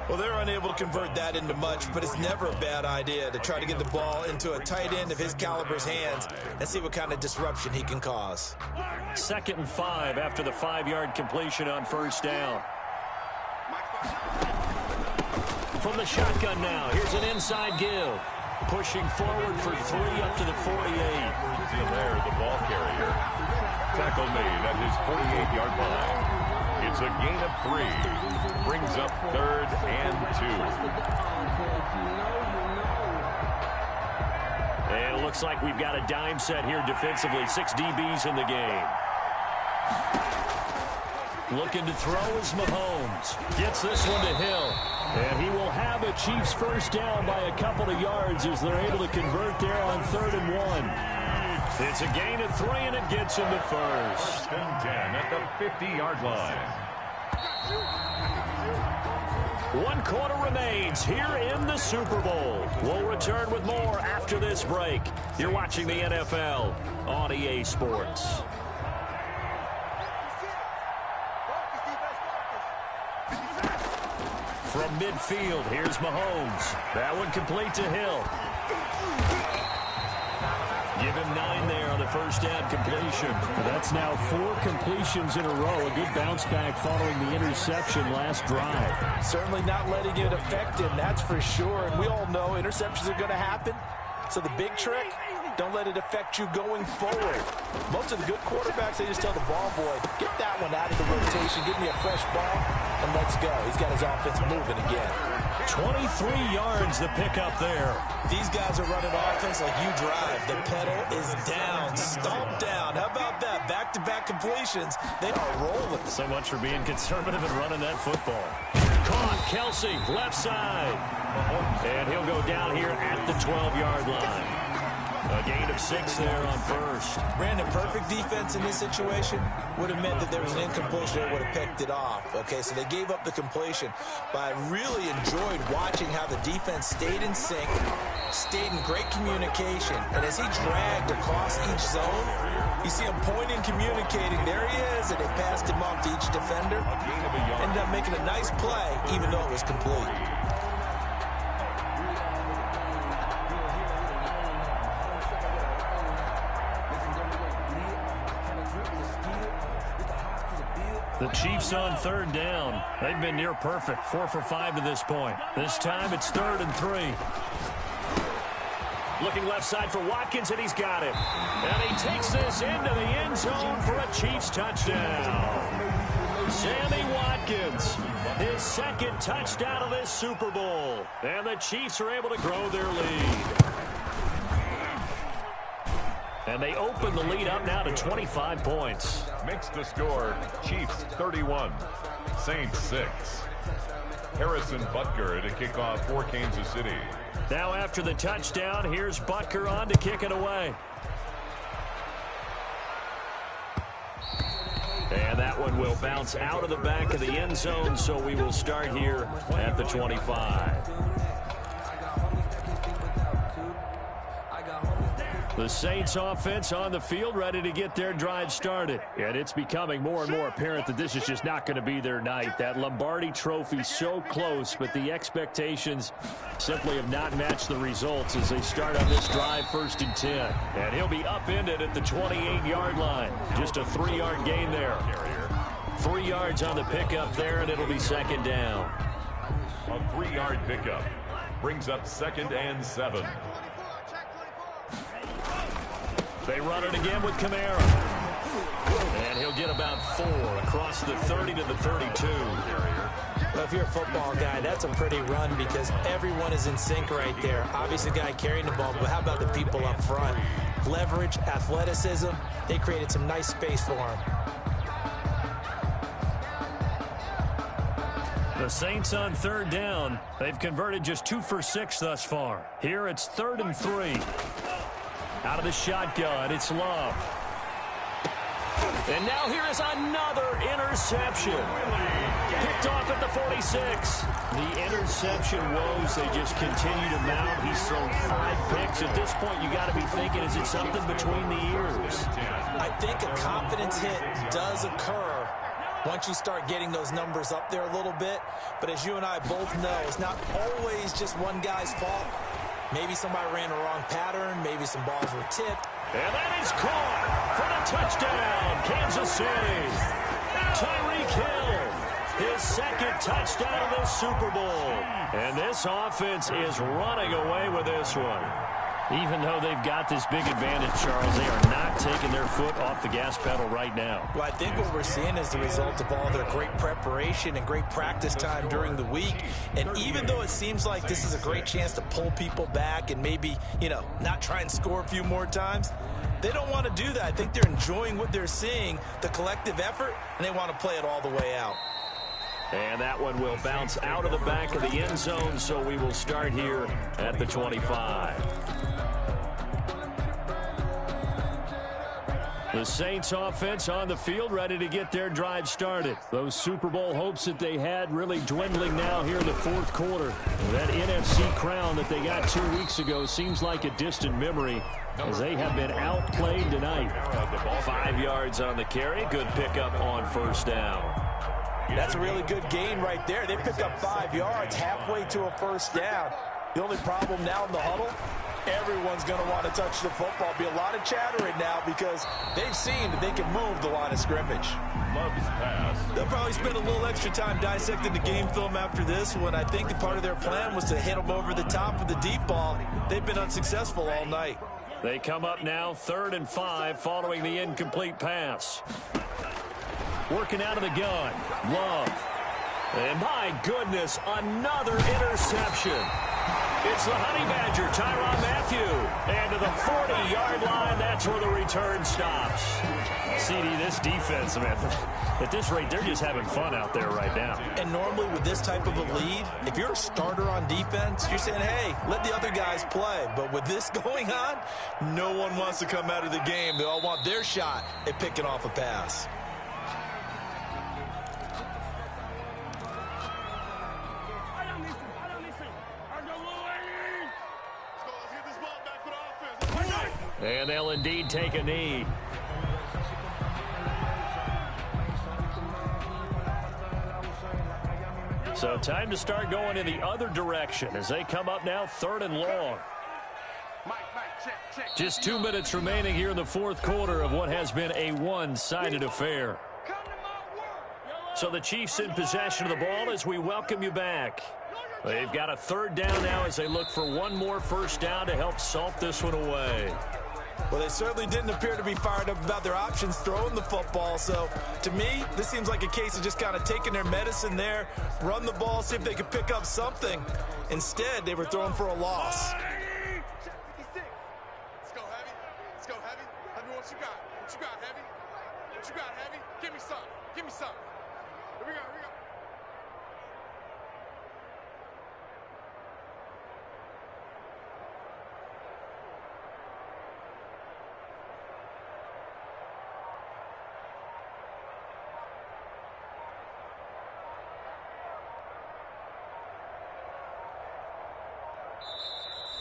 Well, they're unable to convert that into much, but it's never a bad idea to try to get the ball into a tight end of his caliber's hands and see what kind of disruption he can cause. 2nd and 5 after the 5-yard completion on first down. From the shotgun now, here's an inside give. Pushing forward for 3 up to the 48. There, the ball carrier. Tackle made at his 48-yard line. It's a gain of 3. Brings up 3rd and 2. And it looks like we've got a dime set here defensively. 6 DBs in the game. Looking to throw is Mahomes. Gets this one to Hill. And he will have a Chiefs first down by a couple of yards as they're able to convert there on 3rd and 1. It's a gain of 3, and it gets him to first. 10 at the 50-yard line. 1 quarter remains here in the Super Bowl. We'll return with more after this break. You're watching the NFL on EA Sports. From midfield, here's Mahomes. That one complete to Hill. Give him 9 there on the first down completion. That's now 4 completions in a row. A good bounce back following the interception last drive. Certainly not letting it affect him, that's for sure. And we all know interceptions are going to happen. So the big trick, don't let it affect you going forward. Most of the good quarterbacks, they just tell the ball boy, get that one out of the rotation, give me a fresh ball, and let's go. He's got his offense moving again. 23 yards the pickup there. These guys are running offense like you drive. The pedal is down, stomped down. How about that? Back-to-back completions. They are rolling. So much for being conservative and running that football. Caught, Kelsey, left side. And he'll go down here at the 12-yard line. A gain of 6 there on first. Brandon, perfect defense in this situation would have meant that there was an incompletion that would have picked it off. Okay, so they gave up the completion. But I really enjoyed watching how the defense stayed in sync, stayed in great communication. And as he dragged across each zone, you see him pointing, communicating. There he is, and they passed him off to each defender. Ended up making a nice play, even though it was complete. The Chiefs on 3rd down. They've been near perfect. 4 for 5 to this point. This time it's 3rd and 3. Looking left side for Watkins, and he's got it. And he takes this into the end zone for a Chiefs touchdown. Sammy Watkins, his 2nd touchdown of this Super Bowl. And the Chiefs are able to grow their lead. And they open the lead up now to 25 points. Makes the score Chiefs 31, Saints 6. Harrison Butker to kick off for Kansas City. Now after the touchdown, here's Butker on to kick it away. one will bounce out of the back of the end zone, so we will start here at the 25. The Saints offense on the field, ready to get their drive started. And it's becoming more and more apparent that this is just not going to be their night. That Lombardi trophy so close, but the expectations simply have not matched the results as they start on this drive 1st and 10. And he'll be upended at the 28-yard line. Just a 3-yard gain there. 3 yards on the pickup there, and it'll be 2nd down. A 3-yard pickup brings up 2nd and 7. They run it again with Kamara. And he'll get about 4 across the 30 to the 32. Well, if you're a football guy, that's a pretty run because everyone is in sync right there. Obviously, the guy carrying the ball, but how about the people up front? Leverage, athleticism, they created some nice space for him. The Saints on 3rd down. They've converted just 2 for 6 thus far. Here it's 3rd and 3. Out of the shotgun, it's Love. And now here is another interception. Picked off at the 46. The interception woes, they just continue to mount. He's thrown 5 picks. At this point, you got to be thinking, is it something between the ears? I think a confidence hit does occur once you start getting those numbers up there a little bit. But as you and I both know, it's not always just one guy's fault. Maybe somebody ran a wrong pattern. Maybe some balls were tipped. And that is caught for the touchdown, Kansas City. Tyreek Hill, his 2nd touchdown of the Super Bowl. And this offense is running away with this one. Even though they've got this big advantage, Charles, they are not taking their foot off the gas pedal right now. Well, I think what we're seeing is the result of all their great preparation and great practice time during the week. And even though it seems like this is a great chance to pull people back and maybe, not try and score a few more times, they don't want to do that. I think they're enjoying what they're seeing, the collective effort, and they want to play it all the way out. And that one will bounce out of the back of the end zone, so we will start here at the 25. The Saints offense on the field, ready to get their drive started. Those Super Bowl hopes that they had really dwindling now here in the 4th quarter. That NFC crown that they got 2 weeks ago seems like a distant memory as they have been outplayed tonight. 5 yards on the carry. Good pickup on 1st down. That's a really good gain right there. They pick up 5 yards halfway to a 1st down. The only problem now in the huddle, everyone's going to want to touch the football. Be a lot of chattering now because they've seen that they can move the line of scrimmage. Love's pass. They'll probably spend a little extra time dissecting the game film after this one. I think that part of their plan was to hit them over the top with the deep ball. They've been unsuccessful all night. They come up now 3rd and 5 following the incomplete pass. Working out of the gun, Love. And my goodness, another interception. It's the Honey Badger, Tyrann Mathieu. And to the 40-yard line, that's where the return stops. CD, this defense, man, at this rate, they're just having fun out there right now. And normally with this type of a lead, if you're a starter on defense, you're saying, hey, let the other guys play. But with this going on, no one wants to come out of the game. They all want their shot at picking off a pass. And they'll indeed take a knee. So time to start going in the other direction as they come up now 3rd and long. Just 2 minutes remaining here in the 4th quarter of what has been a one-sided affair. So the Chiefs in possession of the ball as we welcome you back. They've got a 3rd down now as they look for one more 1st down to help salt this one away. Well, they certainly didn't appear to be fired up about their options throwing the football. So, to me, this seems like a case of just kind of taking their medicine there, run the ball, see if they could pick up something. Instead, they were throwing for a loss. Let's go, Heavy. Let's go, Heavy. Heavy, what you got? What you got, Heavy? What you got, Heavy? Give me some. Give me some. Here we go, here we go.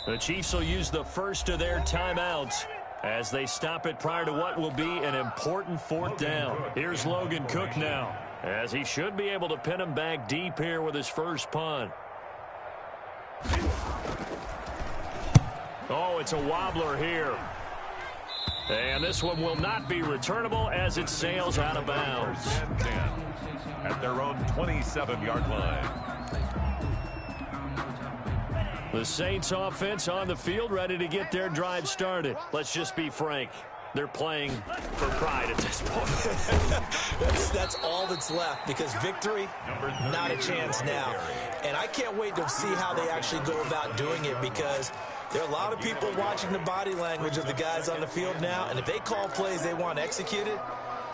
The Chiefs will use the first of their timeouts as they stop it prior to what will be an important fourth down. Here's Logan Cook now, as he should be able to pin him back deep here with his first punt. Oh, it's a wobbler here. And this one will not be returnable as it sails out of bounds. 10 at their own 27-yard line. The Saints offense on the field, ready to get their drive started. Let's just be frank. They're playing for pride at this point. That's all that's left, because victory, not a chance now. And I can't wait to see how they actually go about doing it, because there are a lot of people watching the body language of the guys on the field now, and if they call plays they want executed,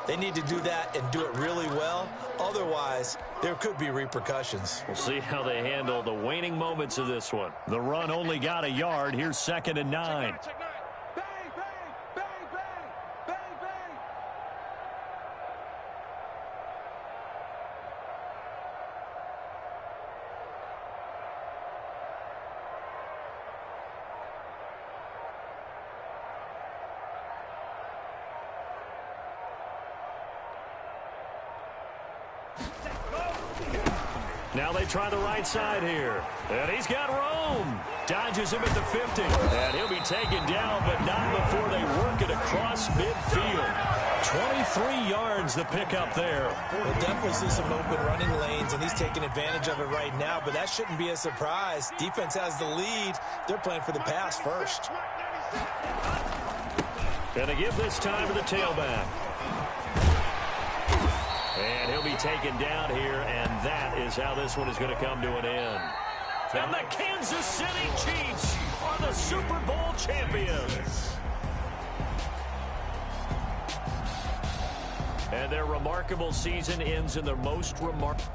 they need to do that and do it really well. Otherwise, there could be repercussions. We'll see how they handle the waning moments of this one. The run only got a yard. Here's 2nd and 9. Now they try the right side here. And he's got room. Dodges him at the 50. And he'll be taken down, but not before they work it across midfield. 23 yards the pickup there. We'll definitely see some open running lanes, and he's taking advantage of it right now, but that shouldn't be a surprise. Defense has the lead. They're playing for the pass first. Gonna give this time to the tailback. And he'll be taken down here, and that is how this one is going to come to an end. And the Kansas City Chiefs are the Super Bowl champions. And their remarkable season ends in their most remarkable...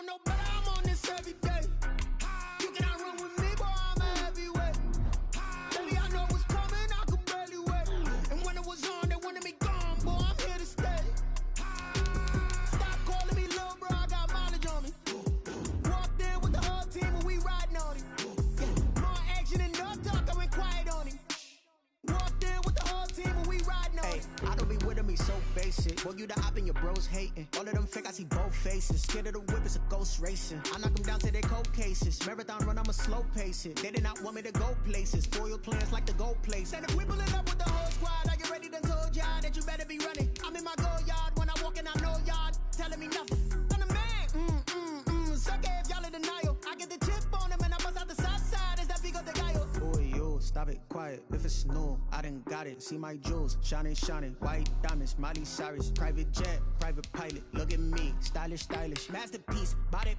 No, but I'm on this every day. You cannot run with me, boy, I'm a heavyweight. Baby, I know what's coming, I could barely wait. And when it was on, they wanted me gone, boy, I'm here to stay. Stop calling me little bro, I got mileage on me. Walked in with the whole team and we riding on him. More action and no talk, I went quiet on him. Walked in with the whole team and we riding on him. I don't be with him, he's so basic. Boy, you the op and your bros hating. All of them fake, I see both faces. Scared of the whip, it's a ghost racing. I knock them down to their cold cases. Marathon run, I'ma slow pace it. They did not want me to go places. Foil plans like the gold place. And if we pulling up with the whole squad, I get ready to told y'all that you better be running. I'm in my go yard when I walk in, I know y'all telling me nothing. I'm the man, suck it if y'all in denial. I get the chip on them and I bust out the south side. Is that big of the guy? Boy, yo, stop it, quiet. If it's new, I done got it. See my jewels, shining, shining. White diamonds, Miley Cyrus. Private jet, private pilot. Look at me, stylish, stylish. Masterpiece, body,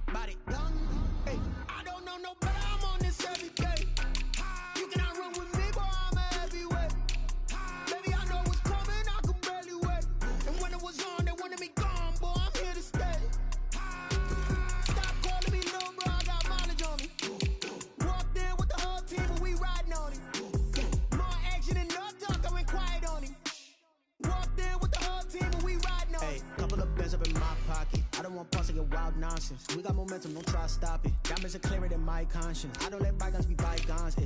young. Hey, I don't know no better, I'm on this every day. You cannot run with me, boy, I'm a heavyweight. Baby, I know what's coming, I could barely wait. And when it was on, they wanted me gone, boy, I'm here to stay. Stop calling me little bro, I got mileage on me. Walked in with the whole team and we riding on him. More action and no talk, I went quiet on him. Walked in with the whole team and we riding on him. Hey, couple of bins up in my pocket. I don't want parts of your wild nonsense. We got momentum, don't try to stop it. Diamonds are clearer than my conscience. I don't let bygones be bygones.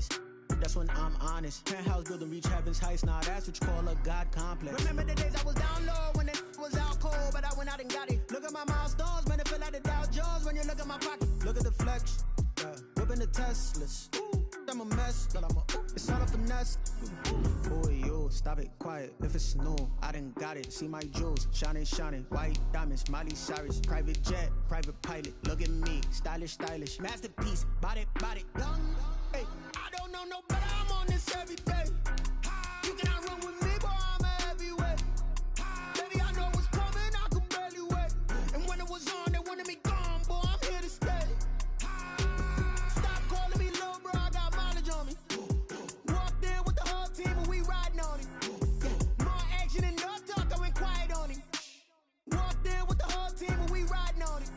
That's when I'm honest. Penthouse building, reach heaven's heights. Now that's what you call a God complex. Remember the days I was down low when it was out cold, but I went out and got it. Look at my milestones, man, it feel like the Dow Jones when you look at my pocket. Look at the flex, whipping the Teslas. Ooh, I'm a mess, but it's all a finesse. Boy, yo, stop it, quiet. If it's new, I done got it. See my jewels, shining, shining. White diamonds, Miley Cyrus. Private jet, private pilot. Look at me, stylish, stylish. Masterpiece, body, young. Hey, I don't know no better, I'm on this every day. You cannot run with me, boy, I'm a heavyweight. Baby, I know what's coming, I could barely wait. And when it was on, they wanted me gone, boy, I'm here to stay. Stop calling me little bro, I got mileage on me. Walked in with the whole team and we riding on him. More action and no talk, I went quiet on him. Walked in with the whole team and we riding on him.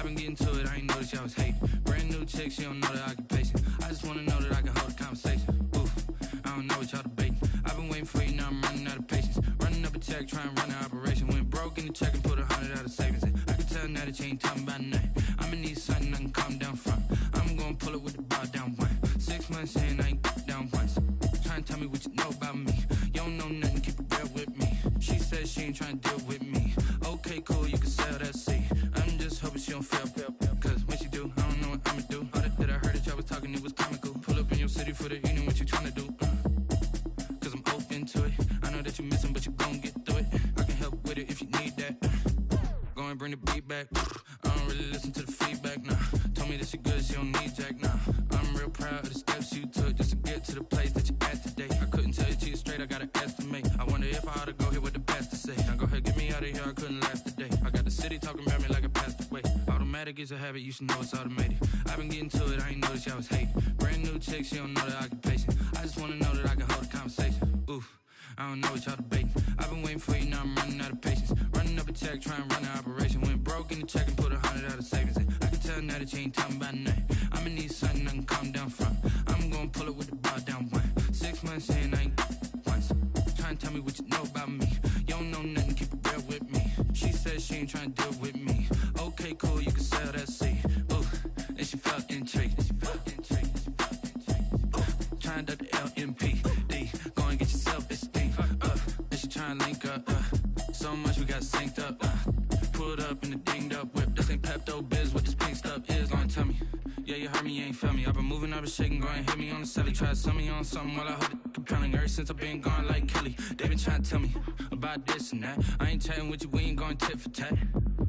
been getting to it, I ain't noticed y'all was hating. Brand new chick, she don't know the occupation. I just wanna know that I can hold a conversation. Oof, I don't know what y'all debating. I've been waiting for you, now I'm running out of patience. Running up a check, trying to run an operation. Went broke in the check and put 100 out of savings in. I can tell now that you ain't talking about nothing. I'ma need something I can calm down from. I'm gonna pull it with the bar down one. 6 months in, I ain't down once. Trying to tell me what you know about me. You don't know nothing, keep it real with me. She said she ain't trying to deal with me. Okay, cool, you can sell that seat. I'm just hoping she don't fail. Cause when she do, I don't know what I'ma do. All that I heard that y'all was talking, it was comical. Pull up in your city for the evening, what you trying to do? Cause I'm open to it. I know that you missing, but you gon' get through it. I can help with it if you need that. Go and bring the beat back. I don't really listen to the feedback, nah. Told me that she good, she don't need jack, nah. I'm real proud of the steps you took just to get to the place that you're at today. I couldn't tell you to you straight, I gotta estimate. I wonder if I ought to go here with the pastor say. Now go ahead, get me out of here, I couldn't last today. I got the city talking about me like I passed away. Automatic is a habit, you should know it's automated. I've been getting to it, I ain't noticed y'all was hating. Brand new chick, she don't know the occupation. I just wanna know that I can hold a conversation. Oof, I don't know what y'all debating. I've been waiting for you, now I'm running out of patience. Running up a check, trying to run an operation. Went broke in the check and put 100 out of savings in. I can tell now that you ain't talking about nothing. I'ma need something I can calm down from. I'm gonna pull it with the bar down one. 6 months in, I ain't once. Trying to tell me what you know about me. You don't know nothing, keep it real with me. She said she ain't trying to deal with me. Okay, cool, you can sell that seat. Ooh, and she felt intrigued. Trying to the LMPD. Go and get your self-esteem. And she trying to link up. So much we got synced up. Pulled up in the dinged up whip. This ain't Pepto-Biz, what this pink stuff is. Go and tell me. Yeah, you heard me, you ain't felt me. I've been moving, I've been shaking, go and hit me on the celly. Try to sell me on something while I hold it compelling. Ever since I've been gone like Kelly, they been trying to tell me about this and that. I ain't chatting with you, we ain't going tit for tat.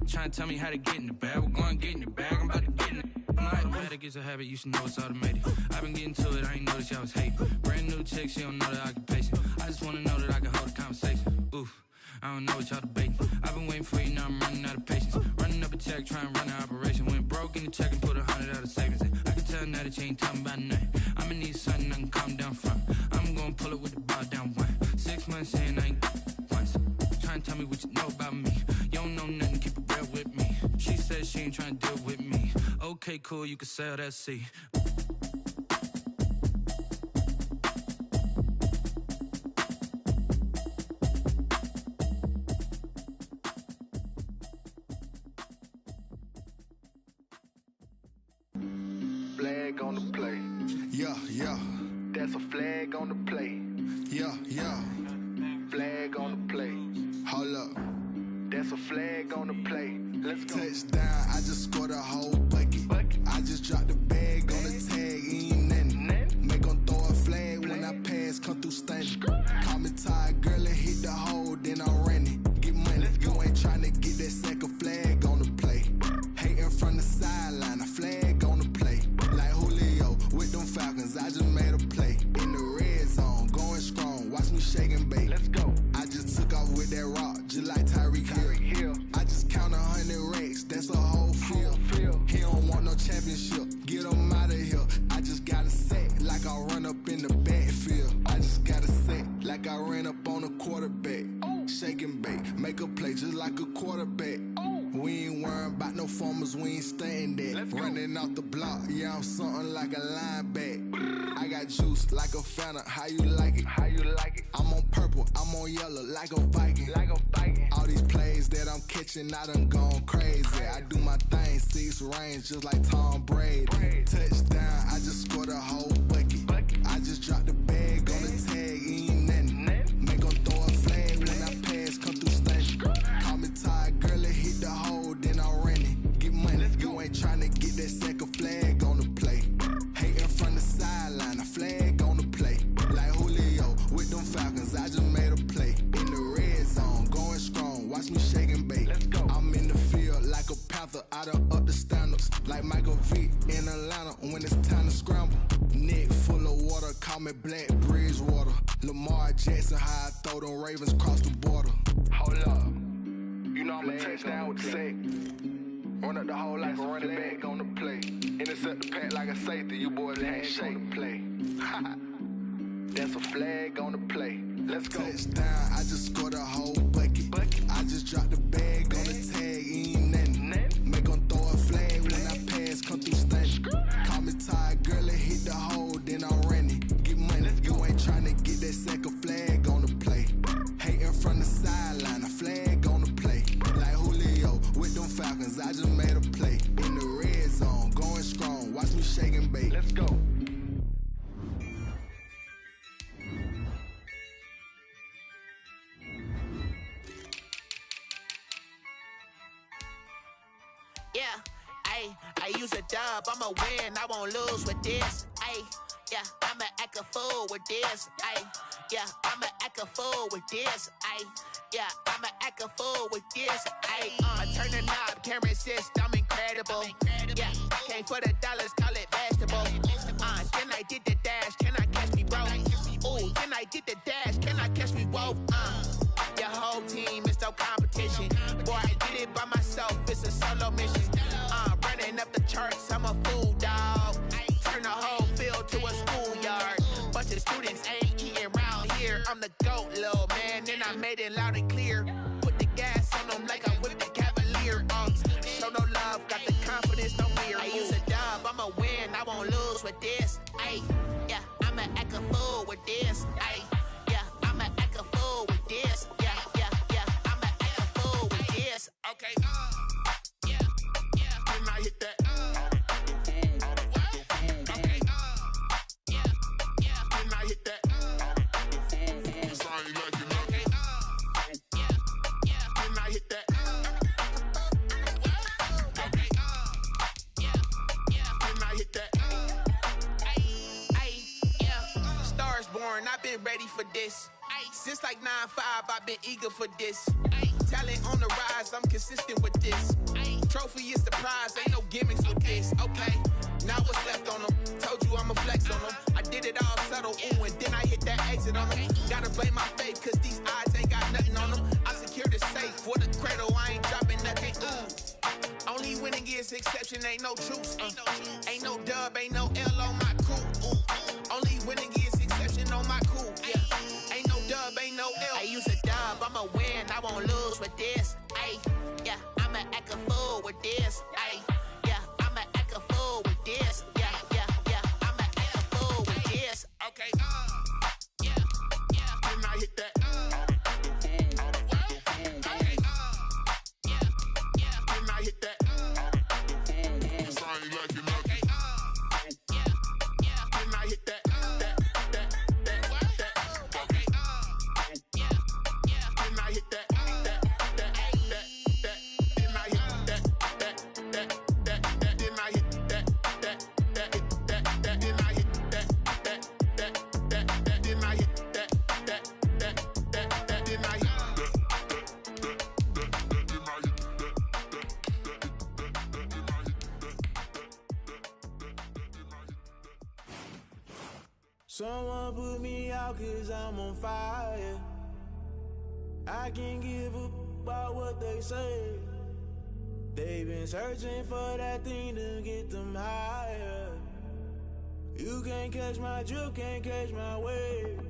Trying to tell me how to get in the bag. We're going to get in the bag, I'm about to get in it. Automatic is a habit, you should know it's automated. I've been getting to it, I ain't noticed y'all was hating. Brand new chick, she don't know the occupation. I just wanna know that I can hold a conversation. Oof, I don't know what y'all debating. I've been waiting for you, now I'm running out of patience. Running up a check, trying to run an operation. Went broke in the check and put 100 out of savings in. I can tell now that you ain't talking about nothing. I'ma need something I can calm down from. I'm gonna pull it with the bar down one. 6 months in, I ain't once. Trying to tell me what you know about me. You don't know nothing, keep it real with me. She said she ain't trying to deal with me. Okay, cool, you can sell that seat. Flag on the play. Yeah, yeah. That's a flag on the play. Yeah, yeah. Flag on the play. Hold up. That's a flag on the play. Let's go. Touchdown, I just scored a whole bucket. I just dropped the bag on the tag, ain't nothing. Make 'em throw a flag when I pass, come through stunning. Call me tired, girl, and hit the hole, then I'm running. Get money, you ain't tryna get that second flag on the play. Hating from the sideline, a flag on the play. Like Julio with them Falcons, I just made a play. In the red zone, going strong, watch me shake and bake. Let's go. I just took off with that rock, just like Tyreek Hill. I just count 100 racks, that's a whole field. He don't want no championship, get him out of here. I just got a set, like I run up in the backfield. I just got a set, like I ran up on a quarterback. Shake and bake, make a play just like a quarterback. We ain't worrying about no formers, we ain't staying there. Running off the block, yeah, I'm something like a lineback. I got juice like a Fanta, how you like it? How you like it? I'm on purple, I'm on yellow, like a Viking. Like a Viking. All these plays that I'm catching, I done gone crazy. I do my thing, 6 range, just like Tom Brady. Touchdown, I just scored a whole bucket. I just dropped the bag on the tag, ain't nothing. Make 'em throw a flag when I pass, come through stunning. Call me tired, girl, and hit the hole, then I'm running. Get money, you ain't tryna get that second flag on the play. Hating from the sideline, a flag on the play. Like Julio with them Falcons, I just made a play. In the red zone, going strong, watch me shake and bake. Let's go. I'm in the field like a panther, I done up the standards. Like Michael Vick in Atlanta when it's time to scramble. Neck full of water, call me Black Bridgewater. Lamar Jackson, how I throw them Ravens across the border. Hold up. You know I'm a touchdown with the sack. Run up the hole like a running back on the play. Intercept the pack like a safety. You boys ain't shake the play. That's a flag on the play. Let's go. Touchdown, I just scored a whole bucket. I just dropped the bag on the tag, ain't nothing. Make 'em throw a flag I use a dub, I'ma win, I won't lose with this. Ay, yeah, I'ma act a fool with this. Ay, yeah, I'ma act a fool with this. Ay, yeah, I'ma act a fool with this. Ay, I turn the knob, can't resist, I'm incredible. Yeah, came for the dollars, call it vegetable. Then I did the dash, can I catch me, bro? Ooh, then I did the dash, can I catch me, whoa? Your whole team is no competition. Boy, I did it by myself, it's a solo mission. Running up the charts, I'm a fool, dog. Turn the whole field to a schoolyard. Bunch of students ain't eating round here. I'm the GOAT, little man, and I made it loud and clear. Put the gas on them like I'm with the Cavalier. Show no love, got the confidence, no fear. I use a dub, I'ma win, I won't lose with this. Ay, yeah, I'ma act a fool with this. Ay, yeah, I'ma act a fool with this. Yeah, yeah, yeah, I'ma act a fool with this. Okay, yeah, yeah, then I hit that. Okay, yeah, yeah, then I hit that. Sorry, like you know. Okay, yeah, yeah, then I hit that. Okay, yeah, yeah, then I hit that. Ay, yeah, stars born, I've been ready for this. Since like 9-5, I've been eager for this. Talent on the rise, I'm consistent with this. Trophy is the prize, ain't no gimmicks with this. Okay, now what's left on them? Told you I'ma flex on them. I did it all subtle, ooh, and then I hit that exit on them. Gotta blame my faith, cause these eyes ain't got nothing on them. I secured the safe for the cradle, I ain't dropping nothing, ooh. Only winning is exception, ain't no truce. Ain't no dub, ain't no L on my crew. Only winning is exception on my crew. Yeah, ain't no dub, ain't no L. I use a dub, I'ma win, I won't lose with this. Ay, yeah, I'ma act a fool with this. Ay, yeah, I'ma act a fool with this. Yeah, yeah, yeah, I'ma act a fool with this. Okay, yeah, yeah, then I hit that. Okay, yeah, yeah, then I hit that. Sorry, like you know. Okay, yeah, yeah, then I hit that. Okay, yeah, yeah, then I hit that. Someone put me out cause I'm on fire. I can't give up about what they say. They've been searching for that thing to get them higher. You can't catch my drift, can't catch my wave.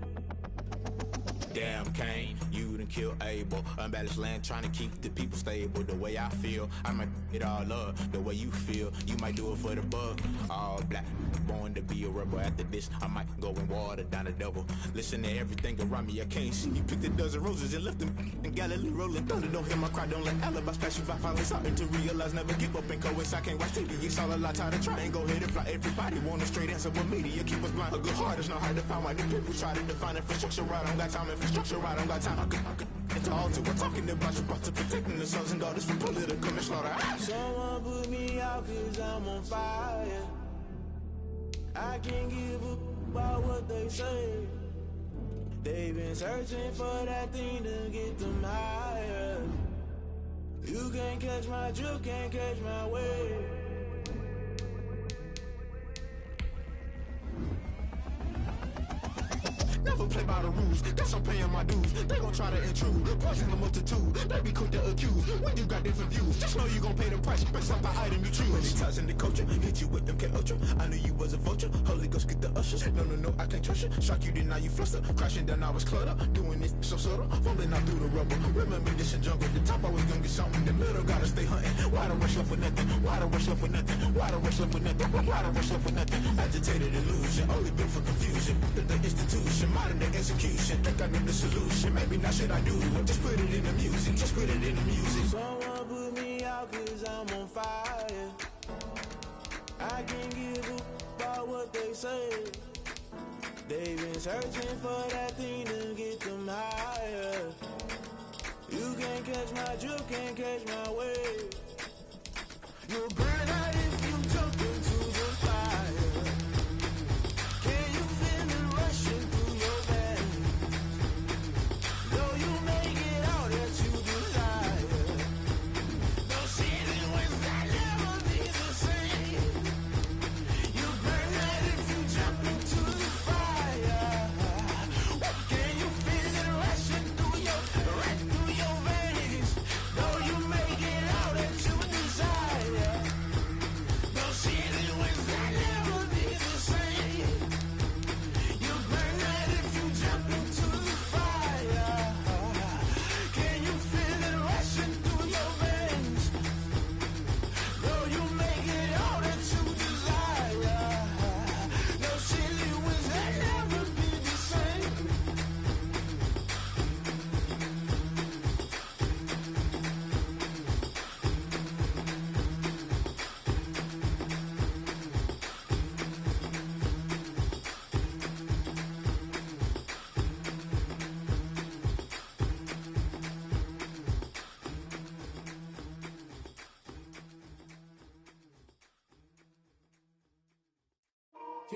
Damn, Kane, you done killed Abel. Unbalanced land, trying to keep the people stable. The way I feel, I might it all up. The way you feel, you might do it for the buck. All black, born to be a rebel. After this, I might go and water down the devil. Listen to everything around me, I can't see. You picked a dozen roses and left them in Galilee rolling thunder. Don't hear my cry, don't let alibis pass you by. Finally starting to realize, never give up and coincide. Can't watch TV, it's all a lot. Tired of trying, go ahead and fly. Everybody want a straight answer with media. Keep us blind, a good heart, it's not hard to find. Why the people try to define infrastructure right? I don't got time, infrastructure right, I don't got time. I could into altar. We're talking about you, about to protecting the sons and daughters from political and slaughter. Someone put me out cause I'm on fire. I can't give up about what they say. They've been searching for that thing to get them higher. You can't catch my drift, can't catch my wave. Never play by the rules, guess I'm paying my dues. They gon' try to intrude, poison the multitude. They be quick to accuse, when you got different views. Just know you gon' pay the price, based off the item you choose. Many times in the culture, hit you with them K-Ultra. I knew you was a vulture, Holy Ghost get the ushers. No, I can't trust you. Shock you, then now you fluster. Crashing down, I was cluttered. Doing this so subtle, falling out through the rubble. Remember this in jungle, the top I was gonna get something. The middle gotta stay hunting. Why the rush left for nothing? Why the rush left for nothing? Why the rush left for nothing? Why the rush left for nothing? Agitated illusion, only built for confusion. The institution, modern day execution. Think I know the solution. Maybe not should I do it? Just put it in the music. Just put it in the music. Someone put me out cause I'm on fire. I can't give up about what they say. They've been searching for that thing to get them higher. You can't catch my drift, can't catch my wave. You're good at it if you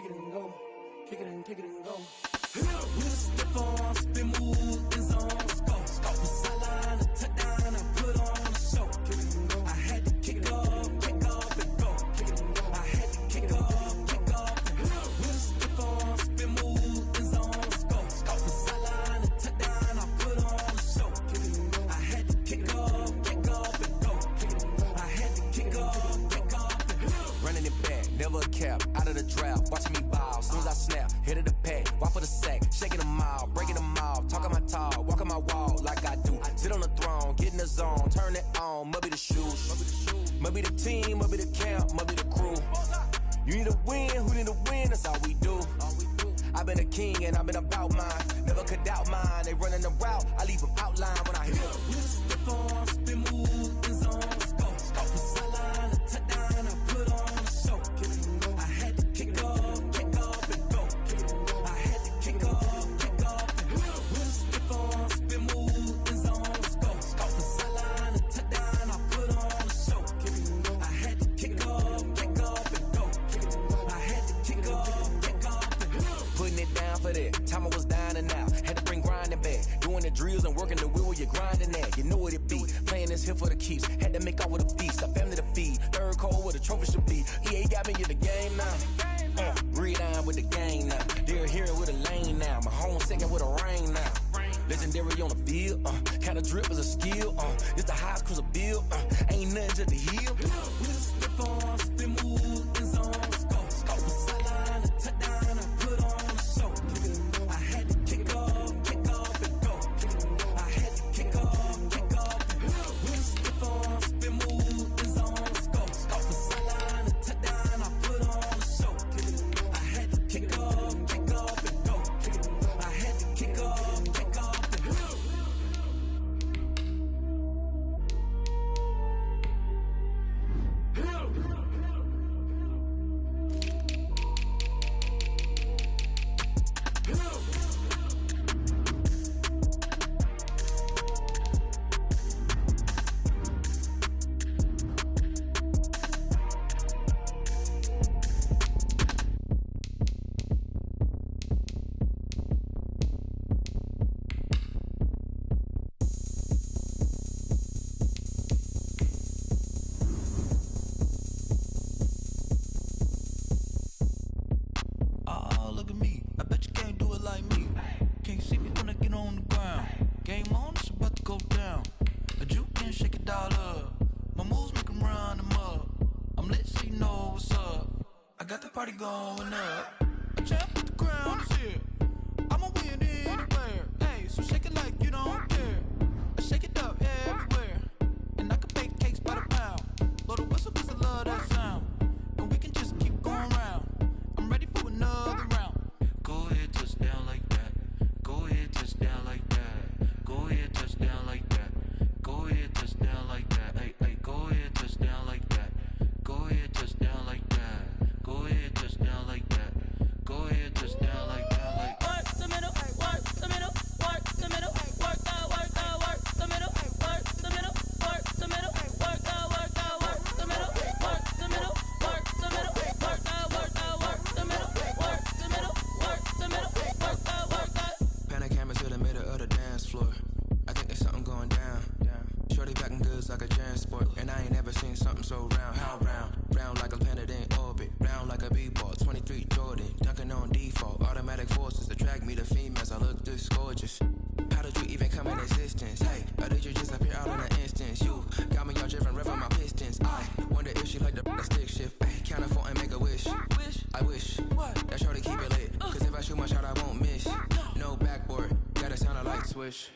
kick it and go. Kick it and go. With a stiff on, spin move, in zone, let's go. From sideline to touchdown, I put on a show. Kick it and go. I had to kick off and go. Kick it and go. I had to kick off and go. With a stiff on, spin move, in zone, let's go. From sideline to touchdown, I put on a show. Kick it and go. I had to kick off and go. Kick it and go. I had to kick off and go. Running it back, never a cap, out of the drought, watching me ball. Soon as I snap, hit of the pack, walk for the sack, shaking them out, breaking them off, talking my talk, walking my wall like I do. Sit on the throne, get in the zone, turn it on, must be the shoes, must be the team, must be the camp, must be the crew. You need a win, who need a win, that's all we do. I've been a king and I've been about mine, never could doubt mine. They running the route, I leave them outline when I hit them. With a stiff on, spin move, in zone, let's go. From sideline to touchdown, I put on a show. I had to kick off and go. I had to kick off and go. With a stiff on, spin move, in zone, let's go. From sideline to touchdown, I put on a show. I had to kick off and go. I had to kick off and go. Putting it down for that, time I was down and out, had to bring grinding back, doing the drills and working the wheel where you're grinding at, you know what it be, playing this here for the keeps, had to make off with a feast, a family to feed, third cold where the trophy should be, EA got me in the game now, breathe on with the gang now, they're hearing with a lane now, my home second with a rain now, legendary on the field, kind of drip is a skill, it's the highest cruiser bill, ain't nothing to the heel. With a stiff on, spin move, in zone, let's go. From sideline to touchdown, I put on a show. I had to kick off and go. I had to kick off and go. With a stiff on, spin move, in zone, let's go. From sideline to touchdown, I put on a show. I had to kick off and go. I had to kick off and go. Look at me, I bet you can't do it like me. Can't see me when I get on the ground. Game on, it's about to go down. A juke can shake it all up. My moves make them run them up. I'm lit so you know what's up. I got the party going up. A champ with the crown is here. I'ma win anywhere. Hey, so shake it like you don't care. I shake it up everywhere. And I can bake cakes by the pound. Blow the whistle cause I love that sound. And we can just keep going round. I'm ready for another round. Go ahead, touch down like that. Go ahead, touch down like that. Go ahead, touch down like that. Go ahead, touch down like that. Hey, hey, go ahead, touch down like that. Go ahead, touch down like that. Go ahead, touch down like that. Go ahead, touch down like that. Like work the middle, work the middle, work the middle, work the middle, work the middle, work the middle, work the middle, work the middle, work the middle, work the middle, work the middle, work the middle, work the middle, work the. Pan a camera to the middle of the dance floor. I think there's something going down. Shorty backing goods like a transport, and I ain't never seen something so round. How round? Round like a planet in orbit, round like a b-ball. 23 Jordan, dunking on default. Automatic forces attract me to females. I look this gorgeous. How did you even come in existence? Hey, or did you just appear all in an instance? You got me all driven, revving my pistons. I wonder if she like the stick shift. Hey, count a 4 and make a wish. I wish that shorty keep it lit. Cause if I shoot my shot, I won't miss. No backboard, gotta sound a light switch.